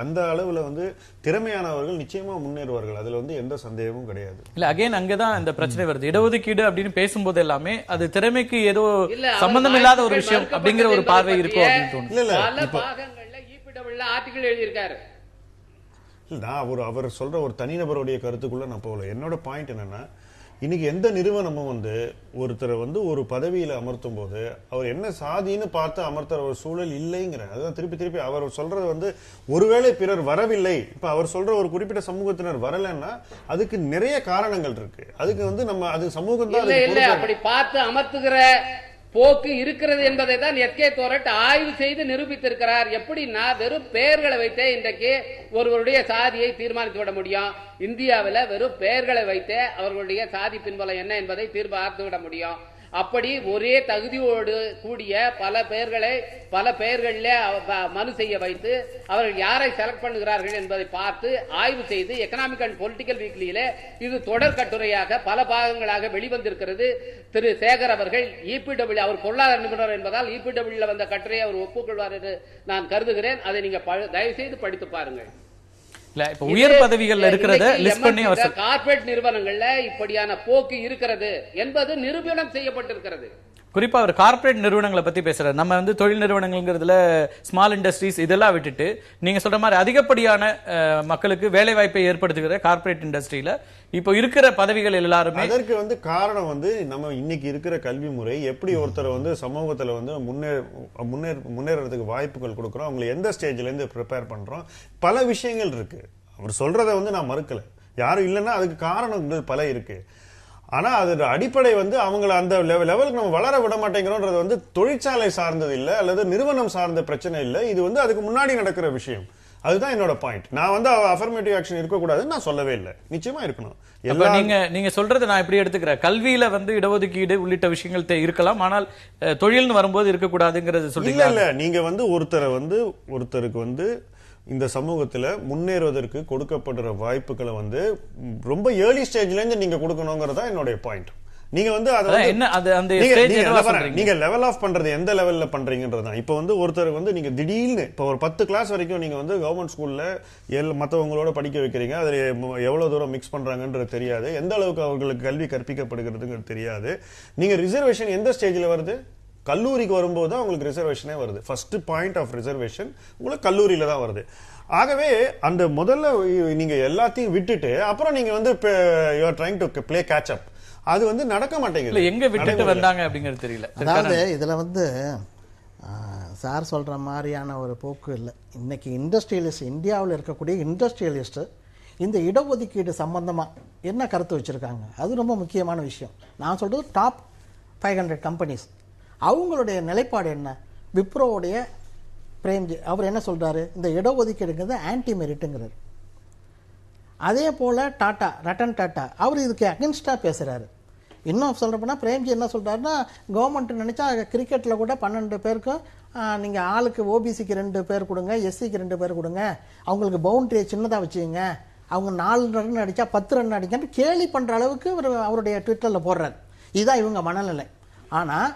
அந்த அளவுல வந்து திறமையானவர்கள் நிச்சயமா முன்னேறுவார்கள். அதுல வந்து எந்த சந்தேகமும் கிடையாது. இல்ல, அகைன் அங்கதான் இந்த பிரச்சனை வருது. இடஒதுக்கீடு அப்படின்னு பேசும்போது எல்லாமே அது திறமைக்கு ஏதோ சம்பந்தம் இல்லாத ஒரு விஷயம் அப்படிங்கிற ஒரு பார்வை இருக்கும் அப்படின்னு தோணுது. இல்ல பல பாகங்கள்ல ஈபிடபிள்யூல ஆர்டிகல் எழுதியிருக்காரு. நான் அவர் சொல்ற ஒரு தனிநபருடைய கருத்துக்குள்ள நான் போகல. என்னோட பாயிண்ட் என்னன்னா இன்னைக்கு எந்த நிறுவனமும் வந்து ஒருத்தரை வந்து ஒரு பதவியில அமர்த்தும் போது அவர் என்ன சாதின்னு பார்த்து அமர்த்துற ஒரு சூழல் இல்லைங்கிற. அதுதான் திருப்பி அவர் சொல்றது வந்து ஒருவேளை பிறர் வரவில்லை, இப்ப அவர் சொல்ற ஒரு குறிப்பிட்ட சமூகத்தினர் வரலன்னா அதுக்கு நிறைய காரணங்கள் இருக்கு. அதுக்கு வந்து நம்ம அது சமூகம் தான் அப்படி பார்த்து அமர்த்துகிற போக்கு இருக்கிறது என்பதை தான் எஸ்கே தோரட் ஆய்வு செய்து நிரூபித்திருக்கிறார். எப்படின்னா வெறும் பெயர்களை வைத்தே இன்றைக்கு ஒருவருடைய சாதியை தீர்மானித்து விட முடியும். இந்தியாவில் வெறும் பெயர்களை வைத்தே அவர்களுடைய சாதி பின்பலம் என்ன என்பதை தீர்மானித்து விட முடியும். அப்படி ஒரே தகுதியோடு கூடிய பல பெயர்களிலே மனு செய்ய வைத்து அவர்கள் யாரை செலக்ட் பண்ணுகிறார்கள் என்பதை பார்த்து ஆய்வு செய்து எக்கனாமிக் அண்ட் பொலிட்டிக்கல் வீக்லியிலே இது தொடர் கட்டுரையாக பல பாகங்களாக வெளிவந்திருக்கிறது. திரு சேகர் அவர்கள் இபிடபிள்யூ, அவர் பொருளாதார நிபுணர் என்பதால் இபிடபிள்யூ வந்த கட்டுரையை அவர் ஒப்புக்கொள்வார் என்று நான் கருதுகிறேன். அதை நீங்க தயவு செய்து படித்து பாருங்கள். உயர் பதவிகள் இருக்கிறத லிஸ்ட் பண்ணி கார்ப்பரேட் நிறுவனங்கள்ல இப்படியான போக்கு இருக்கிறது என்பது நிரூபணம் செய்யப்பட்டிருக்கிறது. குறிப்பா அவர் கார்ப்பரேட் நிறுவனங்களை பத்தி பேசுறாரு. நம்ம வந்து தொழில் நிறுவனங்கள்ங்கிறதுல ஸ்மால் இண்டஸ்ட்ரீஸ் இதெல்லாம் விட்டுட்டு நீங்க சொல்ற மாதிரி அதிகப்படியான மக்களுக்கு வேலை வாய்ப்பை ஏற்படுத்துகிற கார்ப்பரேட் இண்டஸ்ட்ரியில இப்போ இருக்கிற பதவிகள் எல்லாருமே அதற்கு வந்து காரணம் வந்து நம்ம இன்னைக்கு இருக்கிற கல்வி முறை எப்படி ஒருத்தரை வந்து சமூகத்துல வந்து முன்னேறதுக்கு வாய்ப்புகள் கொடுக்குறோம், அவங்களை எந்த ஸ்டேஜ்ல இருந்து ப்ரிப்பேர் பண்றோம், பல விஷயங்கள் இருக்கு. அவர் சொல்றதை வந்து நான் மறுக்கல, யாரும் இல்லைன்னா அதுக்கு காரணங்கள் பல இருக்கு. ஆனா அதோட அடிப்படை வந்து அவங்களை அந்த லெவலுக்கு நம்ம வளர விட மாட்டேங்கிறோம்ன்றது வந்து தொழிற்சாலை சார்ந்தது இல்ல அல்லது நிறுவனம் சார்ந்த பிரச்சனை இல்ல, இது வந்து அதுக்கு முன்னாடி நடக்கிற விஷயம். அதுதான் என்னோட பாயிண்ட். நான் வந்து அஃபர்மேட்டிவ் ஆக்ஷன் இருக்கக்கூடாதுன்னு நான் சொல்லவே இல்லை, நிச்சயமா இருக்கணும். நீங்க சொல்றது நான் எப்படி எடுத்துக்கிறேன், கல்வியில வந்து இடஒதுக்கீடு உள்ளிட்ட விஷயங்கள் இருக்கலாம், ஆனால் தொழில்னு வரும்போது இருக்கக்கூடாதுங்கிறது சொல்றீங்க. இல்ல, நீங்க வந்து ஒருத்தருக்கு வந்து இந்த சமூகத்துல முன்னேறுவதற்கு கொடுக்கப்படுற வாய்ப்புகளை வந்து ரொம்ப ஏர்லி ஸ்டேஜ்ல இருந்து நீங்க கொடுக்கணுங்கிறதா என்னுடைய பாயிண்ட். நீங்க வந்து நீங்க லெவல் ஆஃப் பண்றது எந்த லெவல்ல பண்றீங்கன்றதுதான். இப்ப வந்து ஒருத்தர் வந்து நீங்க திடீர்னு இப்ப ஒரு 10 கிளாஸ் வரைக்கும் நீங்க வந்து கவர்மெண்ட் ஸ்கூல்ல மத்தவங்களோட படிக்க வைக்கிறீங்க, அதுல எவ்வளவு தூரம் மிக்ஸ் பண்றாங்கன்றது தெரியாது, எந்த அளவுக்கு அவர்களுக்கு கல்வி கற்பிக்கப்படுகிறதுங்கிறது தெரியாது. நீங்க ரிசர்வேஷன் எந்த ஸ்டேஜ்ல வருது, கல்லூரிக்கு வரும்போது தான் உங்களுக்கு ரிசர்வேஷனே வருது. ஃபர்ஸ்ட் பாயிண்ட் ஆஃப் ரிசர்வேஷன் உங்களுக்கு கல்லூரியில தான் வருது. ஆகவே அந்த முதல்ல நீங்க எல்லாத்தையும் விட்டுட்டு அப்புறம் நீங்க வந்து you are trying to play catch up, அது வந்து நடக்க மாட்டேங்குது. எங்க விட்டுட்டு வந்தாங்க அப்படிங்கிறது தெரியல. அதாவது இதுல வந்து சார் சொல்ற மாதிரியான ஒரு போக்கு இல்லை. இன்னைக்கு இண்டஸ்ட்ரியலிஸ்ட், இந்தியாவில் இருக்கக்கூடிய இண்டஸ்ட்ரியலிஸ்ட் இந்த இடஒதுக்கீடு சம்பந்தமா என்ன கருத்து வச்சிருக்காங்க, அது ரொம்ப முக்கியமான விஷயம். நான் சொல்றது டாப் 500 கம்பெனிஸ், அவங்களுடைய நிலைப்பாடு என்ன? விப்ரோவுடைய பிரேம்ஜி அவர் என்ன சொல்றாரு, இந்த இடஒதுக்கீடுங்கிறது ஆன்டி மெரிட்டுங்கிறார். அதே போல டாடா, ரட்டன் டாடா, அவர் இதுக்கு அகென்ஸ்டா பேசுறாரு. இன்னும் சொல்றப்போனா பிரேம்ஜி என்ன சொல்றாருன்னா, கவர்மெண்ட் நினைச்சா கிரிக்கெட்டில் கூட 12 பேருக்கும் நீங்கள் ஆளுக்கு ஓபிசிக்கு 2 பேர் கொடுங்க, எஸ்சிக்கு 2 பேர் கொடுங்க, அவங்களுக்கு பவுண்டரியை சின்னதாக வச்சுங்க, அவங்க 4 ரன் அடித்தா 10 ரன் அடிக்கான்னு கேலி பண்ணுற அளவுக்கு அவருடைய ட்விட்டரில் போடுறாரு. இதுதான் இவங்க மனநிலை. ஆனால்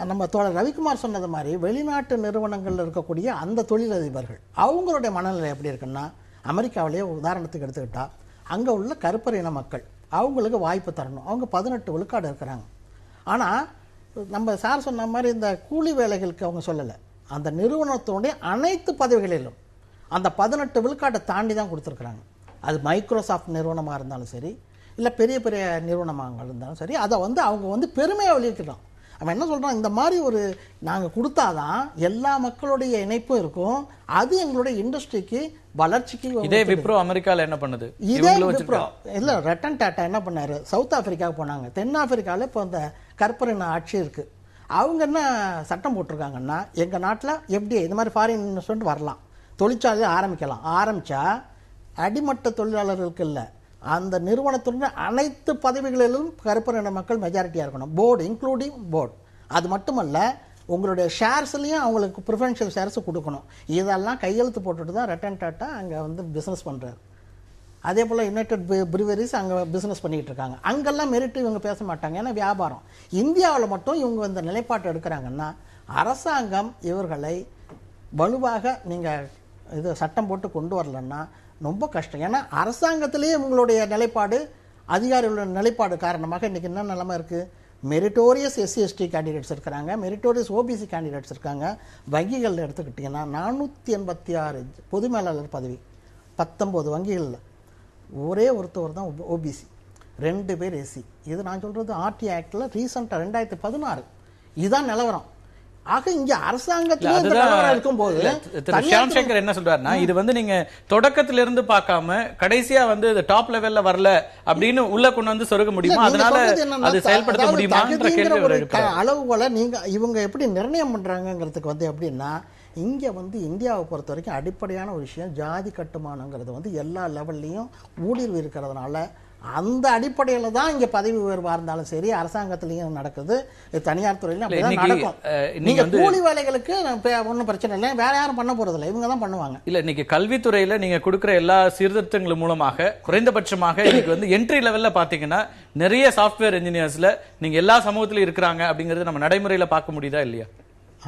நம்ம தோழர் ரவிக்குமார் சொன்னது மாதிரி வெளிநாட்டு நிறுவனங்களில் இருக்கக்கூடிய அந்த தொழிலதிபர்கள் அவங்களுடைய மனநிலை எப்படி இருக்குன்னா, அமெரிக்காவிலேயே உதாரணத்துக்கு எடுத்துக்கிட்டா அங்கே உள்ள கருப்பர் இன மக்கள் அவங்களுக்கு வாய்ப்பு தரணும். அவங்க 18 விழுக்காடு இருக்கிறாங்க. ஆனால் நம்ம சார் சொன்ன மாதிரி இந்த கூலி வேலைகளுக்கு அவங்க சொல்லலை, அந்த நிறுவனத்தினுடைய அனைத்து பதவிகளிலும் அந்த 18 விழுக்காட்டை தாண்டி தான் கொடுத்துருக்குறாங்க. அது மைக்ரோசாஃப்ட் நிறுவனமாக இருந்தாலும் சரி, இல்லை பெரிய பெரிய நிறுவனமாக இருந்தாலும் சரி, அதை வந்து அவங்க வந்து பெருமையாக வெளியிட்டுக்கலாம். அவன் என்ன சொல்கிறான், இந்த மாதிரி ஒரு நாங்கள் கொடுத்தாதான் எல்லா மக்களுடைய இணைப்பும் இருக்கும், அது எங்களுடைய இண்டஸ்ட்ரிக்கு வளர்ச்சிக்கு. இதே விப்ரோ அமெரிக்கால என்ன பண்ணுது? இதே விப்ரோ இல்லை, ரட்டன் டாட்டா என்ன பண்ணாரு, சவுத் ஆப்பிரிக்காவுக்கு போனாங்க. தென்னாப்பிரிக்காவில் இப்போ இந்த கற்பரின ஆட்சி இருக்குது. அவங்க என்ன சட்டம் போட்டிருக்காங்கன்னா, எங்கள் நாட்டில் எப்படி இந்த மாதிரி ஃபாரின் இன்வெஸ்ட்மெண்ட் வரலாம், தொழிற்சாலையை ஆரம்பிக்கலாம். ஆரம்பித்தா அடிமட்ட தொழிலாளர்களுக்கு இல்லை, அந்த நிறுவனத்துடைய அனைத்து பதவிகளிலும் கருப்பரின மக்கள் மெஜாரிட்டியாக இருக்கணும், போர்டு இன்க்ளூடிங் போர்டு. அது மட்டுமல்ல, உங்களுடைய ஷேர்ஸ்லையும் அவங்களுக்கு ப்ரிஃபரன்ஷியல் ஷேர்ஸ் கொடுக்கணும். இதெல்லாம் கையெழுத்து போட்டுட்டு தான் ரட்டன் டாட்டா அங்கே வந்து பிஸ்னஸ் பண்ணுறாரு. அதே போல் யுனைடெட் பிரிவரிஸ் அங்கே பிஸ்னஸ் பண்ணிகிட்டு இருக்காங்க. அங்கெல்லாம் மெரிட்டு இவங்க பேச மாட்டாங்க, ஏன்னா வியாபாரம். இந்தியாவில் மட்டும் இவங்க இந்த நிலைப்பாட்டை எடுக்கிறாங்கன்னா, அரசாங்கம் இவர்களை வலுவாக நீங்கள் இது சட்டம் போட்டு கொண்டு வரலன்னா ரொம்ப கஷ்டம். ஏன்னா அரசாங்கத்திலேயே உங்களுடைய நிலைப்பாடு, அதிகாரிகளோட நிலைப்பாடு காரணமாக இன்றைக்கி என்ன நிலைமை இருக்குது, மெரிட்டோரியஸ் SC/ST கேண்டிடேட்ஸ் இருக்கிறாங்க, மெரிட்டோரியஸ் OBC கேண்டிடேட்ஸ் இருக்காங்க. வங்கிகளில் எடுத்துக்கிட்டிங்கன்னா 486 பொது மேலாளர் பதவி 19 வங்கிகளில் ஒரே ஒருத்தவர் தான் OBC, 2 பேர் SC. இது நான் சொல்கிறது RT ஆக்டில் ரீசெண்டாக 2016. இதுதான் நிலவரம். ஆக இங்க அரசாங்கத்துல இருக்கும்போது ஷியாம்சங்கர் என்ன சொல்றாருன்னா, இது வந்து நீங்க தொடக்கத்துல இருந்து பார்க்காம கடைசியா வந்து டாப் லெவல்ல வரல அப்படின்னு உள்ள கொண்டு வந்து சொருக முடியுமா, அதனால அது செயல்படுத்த முடியுமா அளவுகளை நீங்க இவங்க எப்படி நிர்ணயம் பண்றாங்கிறதுக்கு வந்து எப்படின்னா, இங்க வந்து இந்தியாவை பொறுத்த வரைக்கும் அடிப்படையான ஒரு விஷயம் ஜாதி கட்டுமானங்கிறது வந்து எல்லா லெவல்லையும் ஊடுருவி இருக்கிறதுனால அந்த அடிப்படையில் தான் இங்க பதவி உயர்வா இருந்தாலும் சரி, அரசாங்கத்திலையும் நடக்குது, தனியார் துறையிலும் அப்படிதான் நடக்கும். நீங்க கூலி வேலைகளுக்கு ஒன்றும் பிரச்சனை இல்லை, வேற யாரும் பண்ண போறதில்லை, இவங்க தான் பண்ணுவாங்க. இல்ல இன்னைக்கு கல்வித்துறையில நீங்க கொடுக்குற எல்லா சீர்திருத்தங்கள் மூலமாக குறைந்தபட்சமாக இன்னைக்கு வந்து என்ட்ரி லெவல்ல பாத்தீங்கன்னா நிறைய சாஃப்ட்வேர் இன்ஜினியர்ஸ்ல நீங்க எல்லா சமூகத்திலும் இருக்கிறாங்க அப்படிங்கறது நம்ம நடைமுறையில பார்க்க முடியுதா இல்லையா?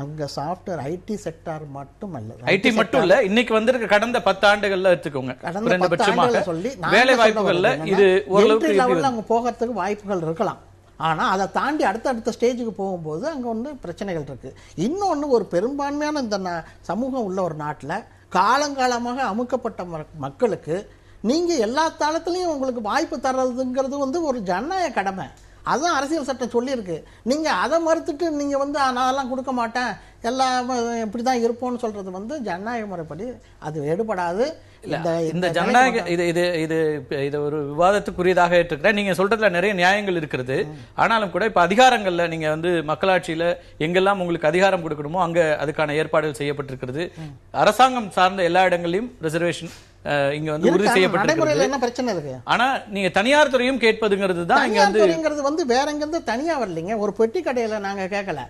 அங்க சாஃப்ட்வேர் ஐடி செக்டார் மட்டும் அல்ல, ஐடி மட்டும் இல்ல, இன்னைக்கு வந்திருக்க கடந்த 10 ஆண்டுகள்ல எடுத்துக்கோங்க, குறைந்தபட்சமாக வேலை வாய்ப்புகள்ல இது ஓரளவுக்கு அங்க போகிறதுக்கு வாய்ப்புகள் இருக்கலாம். ஆனா அதை தாண்டி அடுத்த ஸ்டேஜுக்கு போகும்போது அங்க வந்து பிரச்சனைகள் இருக்கு. இன்னொன்னு, ஒரு பெரும்பான்மையான இந்த சமூகம் உள்ள ஒரு நாட்டில் காலங்காலமாக அமுக்கப்பட்ட மக்களுக்கு நீங்க எல்லா தளத்திலையும் உங்களுக்கு வாய்ப்பு தர்றதுங்கிறது வந்து ஒரு ஜனநாயக கடமை. அதுதான் அரசியல் சட்டம் சொல்லியிருக்கு. நீங்க அதை மறுத்துட்டு நீங்க வந்து நான் அதெல்லாம் கொடுக்க மாட்டேன், எல்லாம் இப்படிதான் இருப்போம்னு சொல்றது வந்து ஜனநாயக முறைப்படி அது எடுபடாது. இந்த ஜனநாயக இது ஒரு விவாதத்துக்குரியதாக ஏற்றுக்கிறேன். நீங்க சொல்றதுல நிறைய நியாயங்கள் இருக்கிறது. ஆனாலும் கூட இப்ப அதிகாரங்கள்ல நீங்க வந்து மக்களாட்சியில எங்கெல்லாம் உங்களுக்கு அதிகாரம் கொடுக்கணுமோ அங்க அதுக்கான ஏற்பாடுகள் செய்யப்பட்டிருக்கிறது. அரசாங்கம் சார்ந்த எல்லா இடங்களிலும் ரிசர்வேஷன் இங்க வந்து உறுதி செய்யப்பட்டிருக்கிறது. என்ன பிரச்சனை இருக்கு? ஆனா நீங்க தனியார் துறையும் கேட்பதுங்கிறது தான் இங்க வந்து வேற எங்கிருந்து தனியா வரலீங்க. ஒரு பெட்டி கடையில நாங்க கேட்கல,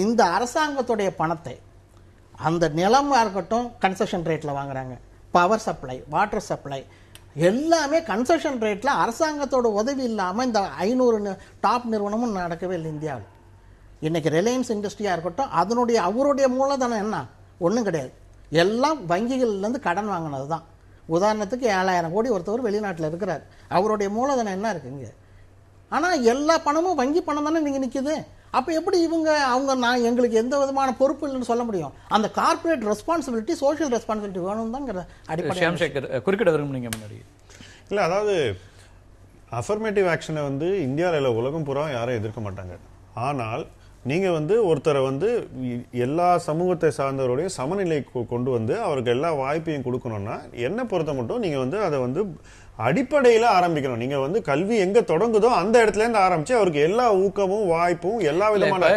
இந்த அரசாங்கத்துடைய பணத்தை அந்த நிலமா இருக்கட்டும் கன்செஷன் ரேட்ல வாங்குறாங்க, பவர் சப்ளை, வாட்டர் சப்ளை எல்லாமே கன்செஷன் ரேட்ல அரசாங்கத்தோட உதவி இல்லாம இந்த 500 டாப் நிறுவனமும் நடக்கவே இல்லை இந்தியாவில். இன்னைக்கு ரிலையன்ஸ் இண்டஸ்ட்ரியா இருக்கட்டும், அவருடைய மூலதனம் என்ன, ஒன்றும் கிடையாது, எல்லாம் வங்கிகள்லேருந்து கடன் வாங்கினது தான். உதாரணத்துக்கு 7000 கோடி ஒருத்தவர் வெளிநாட்டில் இருக்கிறார், அவருடைய மூலதனம் என்ன இருக்குங்க? ஆனால் எல்லா பணமும் வங்கி பணம் தானே நீங்கள் நிற்குது. அப்போ எப்படி நான் எங்களுக்கு எந்த விதமான பொறுப்பு இல்லைன்னு சொல்ல முடியும்? அந்த கார்ப்பரேட் ரெஸ்பான்சிபிலிட்டி, சோஷியல் ரெஸ்பான்சிபிலிட்டி வேணும் தாங்கிற அடிப்படை. ஷியாம் சேகர் குறுக்கிட விரும்புனீங்க முன்னாடி. இல்லை, அதாவது அஃபர்மேட்டிவ் ஆக்ஷனை வந்து இந்தியாவில் உலகம் பூரா யாரும் எதிர்க்க மாட்டாங்க. ஆனால் நீங்க வந்து ஒருத்தரை வந்து எல்லா சமூகத்தை சார்ந்தவருடைய சமநிலை கொண்டு வந்து அவருக்கு எல்லா வாய்ப்பையும் கொடுக்கணும்னா என்ன பொறுத்த மட்டும் நீங்க வந்து அதை வந்து அடிப்படையில ஆரம்பிக்கணும். நீங்க வந்து கல்வி எங்க தொடங்குதோ அந்த இடத்துல இருந்து ஆரம்பிச்சு அவருக்கு எல்லா ஊக்கமும் வாய்ப்பும் எல்லா விதமான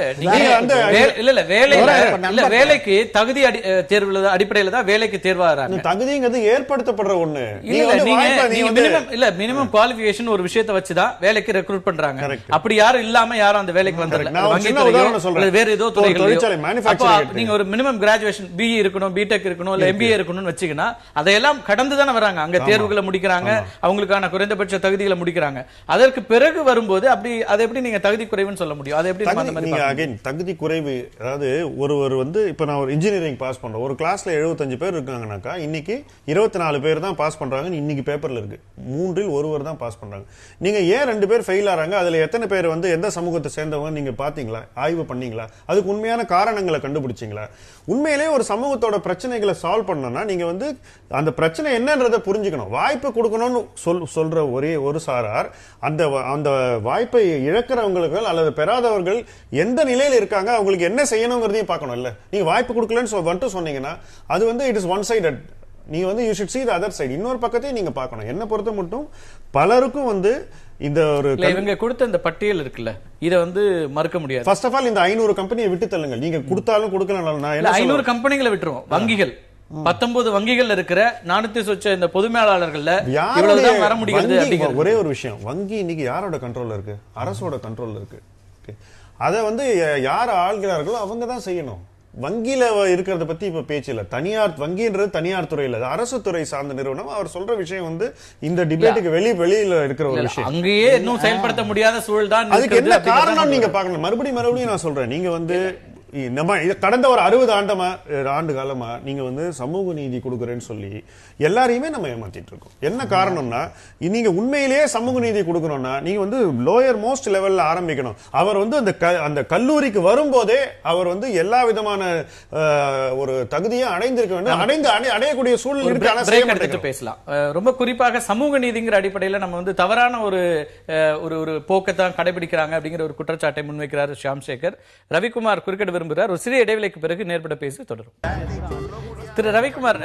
வேலைக்கு தகுதி தேர்வுல அடிப்படையில தான் வேலைக்கு தேர்வாகிறாங்க. தகுதிங்கிறது ஏற்படுத்தப்படுற ஒண்ணு. மினிமம் குவாலிஃபிகேஷன் ஒரு விஷயத்தை வச்சுதான் வேலைக்கு ரெக்ரூட் பண்றாங்க. அப்படி யாரும் இல்லாம யாரும் அந்த வேலைக்கு வந்துடல. வேற ஏதோ துறைகள் நீங்க ஒரு மினிமம் கிராஜுவேஷன் பிஇ இருக்கணும், பிடெக் இருக்கணும், இல்ல எம்பிஏ இருக்கணும்னு வச்சுக்கினா அதையெல்லாம் கடந்து தானே வராங்க. அங்க தேர்வுகளை முடிக்கிறாங்க, அவங்களுக்கான குறைந்தபட்ச தகுதிகளை முடிக்கிறாங்க. அதற்கு பிறகு வரும்போது அப்படி அதை எப்படி நீங்க தகுதி குறைவுன்னு சொல்ல முடியும்? அதை எப்படி நீங்க அகைன் தகுதி குறைவு? அதாவது ஒருவர் வந்து இப்ப நான் ஒரு இன்ஜினியரிங் பாஸ் பண்றேன், ஒரு கிளாஸ்ல 75 பேர் இருக்காங்கனாக்கா இன்னைக்கு 24 பேர் தான் பாஸ் பண்றாங்க. இன்னைக்கு பேப்பர்ல இருக்கு 3இல் ஒருவர் தான் பாஸ் பண்றாங்க. நீங்க ஏன் 2 பேர் ஃபெயில் ஆறாங்க? அதுல எத்தனை பேர் வந்து எந்த சமூகத்தை சேர்ந்தவங்க நீங்க பாத்தீங்களா? ஆய்வு பண்ணீங்களா? அதுக்கு உண்மையான காரணங்களை கண்டுபிடிச்சீங்களா? உண்மையிலே ஒரு சமூகத்தோட பிரச்சனைகளை சால்வ் பண்ணணும்னா நீங்க வந்து அந்த பிரச்சனை என்னன்றதை புரிஞ்சுக்கணும். வாய்ப்பு கொடுக்கணும்னு சொல்ற ஒரே ஒரு சாரார் அந்த அந்த வாய்ப்பை இழக்கிறவங்களுக்கு அல்லது பெறாதவர்கள் எந்த நிலையில இருக்காங்க, அவங்களுக்கு என்ன செய்யணுங்கிறதையும் பார்க்கணும். இல்ல நீங்க வாய்ப்பு கொடுக்கலன்னு சொன்னீங்கன்னா அது வந்து இட் இஸ் ஒன் சைடட். நீங்க வந்து you should see the other side. இன்னொரு பக்கத்தையும் நீங்க பார்க்கணும். என்ன பொறுத்த மட்டும் பலருக்கும் வந்து இந்த ஒரு இவங்க கொடுத்த இந்த பட்டியல் இருக்குல்ல, இத வந்து மறுக்க முடியாது. ஃபர்ஸ்ட் ஆஃப் ஆல் இந்த 500 கம்பெனியை விட்டு தள்ளுங்க. நீங்க கொடுத்தாலும் கொடுக்கலனாலும் 500 கம்பெனிகளை விட்டுருவோம். வங்கிகள் 19 வங்கிகள் இருக்கிற 400 சொச்ச இந்த பொது மேலாளர்கள்ல இவ்வளவுதான் வர முடிகிறது. ஒரே ஒரு விஷயம், வங்கி இன்னைக்கு யாரோட கண்ட்ரோல்ல இருக்கு? அரசோட கண்ட்ரோல்ல இருக்கு. அதை வந்து யார் ஆள்கிறார்களோ அவங்க தான் செய்யணும். வங்கியில இருக்கிறத பத்தி இப்ப பேச்சு இல்ல. தனியார் வங்கின்றது தனியார் துறையில, அரசு துறை சார்ந்த நிறுவனம். அவர் சொல்ற விஷயம் வந்து இந்த டிபேட்டுக்கு வெளியில இருக்கிற ஒரு விஷயம். அங்கேயே இன்னும் செயல்படுத்த முடியாத சூழல் தான். அதுக்கு என்ன காரணம் நீங்க பாக்கணும். மறுபடியும் நான் சொல்றேன், நீங்க வந்து கடந்த ஒரு 60 ஆண்டு காலமா நீங்க வந்து சமூக நீதி கொடுக்கறேன்னு சொல்லி எல்லாரையுமே நம்ம ஏமாத்திட்டு இருக்கோம். என்ன காரணம்னா நீங்க உண்மையிலேயே சமூக நீதி கொடுக்கணும்னா நீங்க வந்து லோயர் மோஸ்ட் லெவல்ல ஆரம்பிக்கணும். அவர் வந்து அந்த கல்லூரிக்கு வரும்போதே அவர் வந்து எல்லா விதமான ஒரு தகுதியை அடைந்திருக்க வேண்டும். அடையக்கூடிய சூழ்நிலை பேசலாம். ரொம்ப குறிப்பாக சமூக நீதிங்கிற அடிப்படையில் நம்ம வந்து தவறான ஒரு போக்கத்தான் கடைபிடிக்கிறாங்க அப்படிங்கிற ஒரு குற்றச்சாட்டை முன்வைக்கிறார் ஷியாம் சேகர். ரவிக்குமார் குறுக்கிட விரும்புகிறார். ஒரு சிறிய இடைவேளைக்கு பிறகு நேர்பட பேசி தொடரும். திரு ரவிக்குமார்,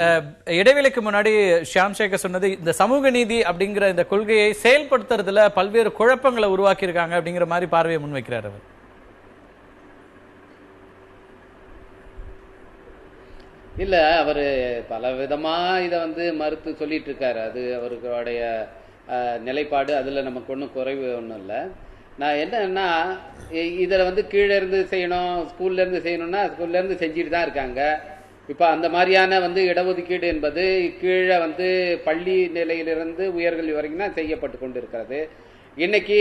இடைவேளைக்கு முன்னாடி ஷியாம் சேகர் சொன்னது இந்த சமூக நீதி அப்படிங்கிற இந்த கொள்கையை செயல்படுத்துறதுல பல்வேறு குழப்பங்களை உருவாக்கி இருக்காங்க அப்படிங்கிற மாதிரி பார்வையை முன்வைக்கிறார் அவர். இல்ல, அவரு பல விதமா இத வந்து மறுத்து சொல்லிட்டு இருக்காரு. அது அவருடைய நிலைப்பாடு. அதுல நமக்கு ஒன்றும் குறைவு ஒன்றும் இல்லை. நான் என்னன்னா இதில் வந்து கீழே இருந்து செய்யணும், ஸ்கூல்ல இருந்து செய்யணும்னா ஸ்கூல்ல இருந்து செஞ்சுட்டு தான் இருக்காங்க. இப்போ அந்த மாதிரியான வந்து இடஒதுக்கீடு என்பது கீழே வந்து பள்ளி நிலையிலிருந்து உயர்கல்வி வரைக்கும் தான் செய்யப்பட்டு கொண்டு இருக்கிறது. இன்னைக்கு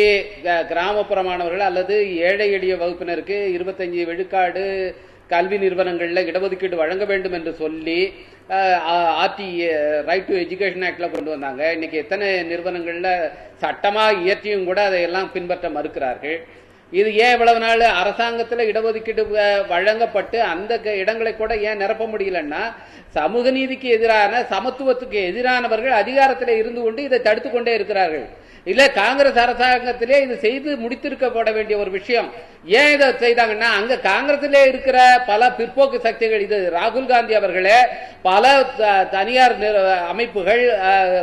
கிராமப்புற மாணவர்கள் அல்லது ஏழை எளிய வகுப்பினருக்கு 25 விழுக்காடு கல்வி நிறுவனங்களில் இடஒதுக்கீடு வழங்க வேண்டும் என்று சொல்லி ஆர்டிஏ ரைட் டு எஜுகேஷன் ஆக்ட்ல கொண்டு வந்தாங்க. இன்னைக்கு எத்தனை நிறுவனங்கள்ல சட்டமா இயற்றியும் கூட அதையெல்லாம் பின்பற்ற மறுக்கிறார்கள். இது ஏன் இவ்வளவு நாள் அரசாங்கத்தில் இடஒதுக்கீடு வழங்கப்பட்டு அந்த இடங்களை கூட ஏன் நிரப்ப முடியலன்னா சமூக நீதிக்கு எதிரான, சமத்துவத்துக்கு எதிரானவர்கள் அதிகாரத்தில் இருந்து கொண்டு இதை தடுத்து கொண்டே இருக்கிறார்கள். இல்ல காங்கிரஸ் அரசாங்கத்திலே இது செய்து முடித்திருக்கப்பட வேண்டிய ஒரு விஷயம். ஏன் இதை செய்தாங்கன்னா அங்க காங்கிரஸிலே இருக்கிற பல பிற்போக்கு சக்திகள், இது ராகுல் காந்தி அவர்களே பல தனியார் அமைப்புகள்,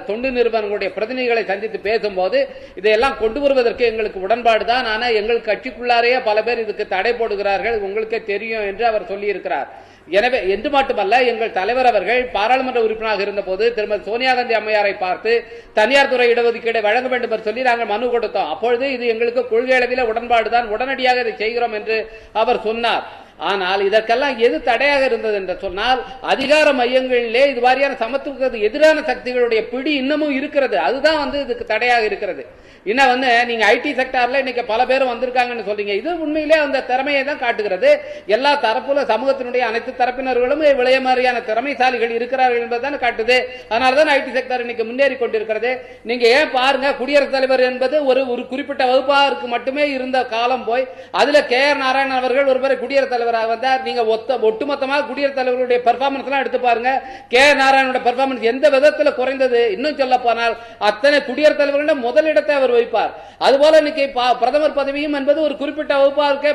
தொண்டு நிறுவனங்களுடைய பிரதிநிதிகளை சந்தித்து பேசும்போது இதையெல்லாம் கொண்டு வருவதற்கு எங்களுக்கு உடன்பாடு தான், ஆனா எங்கள் கட்சிக்குள்ளாரையே பல பேர் இதுக்கு தடை போடுகிறார்கள், உங்களுக்கே தெரியும் என்று அவர் சொல்லி இருக்கிறார். எனவே என்று மட்டுமல்ல, எங்கள் தலைவர் அவர்கள் பாராளுமன்ற உறுப்பினராக இருந்த போது திருமதி சோனியா காந்தி அம்மையாரை பார்த்து தனியார் துறை இடஒதுக்கீடை வழங்க வேண்டும் என்று சொல்லி நாங்கள் மனு கொடுத்தோம். அப்பொழுது இது எங்களுக்கு கொள்கை அளவில் உடன்பாடுதான், உடனடியாக இதை செய்கிறோம் என்று அவர் சொன்னார். ஆனால் இதற்கெல்லாம் எது தடையாக இருந்தது என்று சொன்னால் அதிகார மையங்களிலே இது மாதிரியான சமத்துவத்துக்கு எதிரான சக்திகளுடைய பிடி இன்னமும் இருக்கிறது. அதுதான் வந்து இதுக்கு தடையாக இருக்கிறது. இன்னும் வந்து நீங்க ஐடி செக்டார்ல இன்னைக்கு பல பேர் வந்திருக்காங்கன்னு சொல்றீங்க. இது உண்மையிலே அந்த திறமையை தான் காட்டுகிறது. எல்லா தரப்புல சமூகத்தினுடைய அனைத்து தரப்பினர்களும் விளைய மாதிரியான திறமைசாலிகள் இருக்கிறார்கள் என்பதுதான் காட்டுது. அதனாலதான் ஐடி செக்டார் இன்னைக்கு முன்னேறி கொண்டிருக்கிறது. நீங்க ஏன் பாருங்க, குடியரசுத் தலைவர் என்பது ஒரு குறிப்பிட்ட வகுப்பாருக்கு மட்டுமே இருந்த காலம் போய் அதுல KR நாராயணன் அவர்கள் ஒருவரை குடியரசுத் தலைவராக வந்தார். நீங்க ஒட்டுமொத்தமாக குடியரசுத் தலைவருடைய பெர்ஃபார்மன்ஸ் எல்லாம் எடுத்து பாருங்க. KR நாராயணனுடைய பெர்ஃபார்மன்ஸ் எந்த விதத்தில் குறைந்தது? இன்னும் சொல்ல போனால் அத்தனை குடியரசுத் தலைவர்களிடம் முதலிடத்தை அவர் வைப்பார். அதுபோல இன்னைக்கு பிரதமர் பதவியும் என்பது ஒரு குறிப்பிட்ட வகுப்பாருக்கே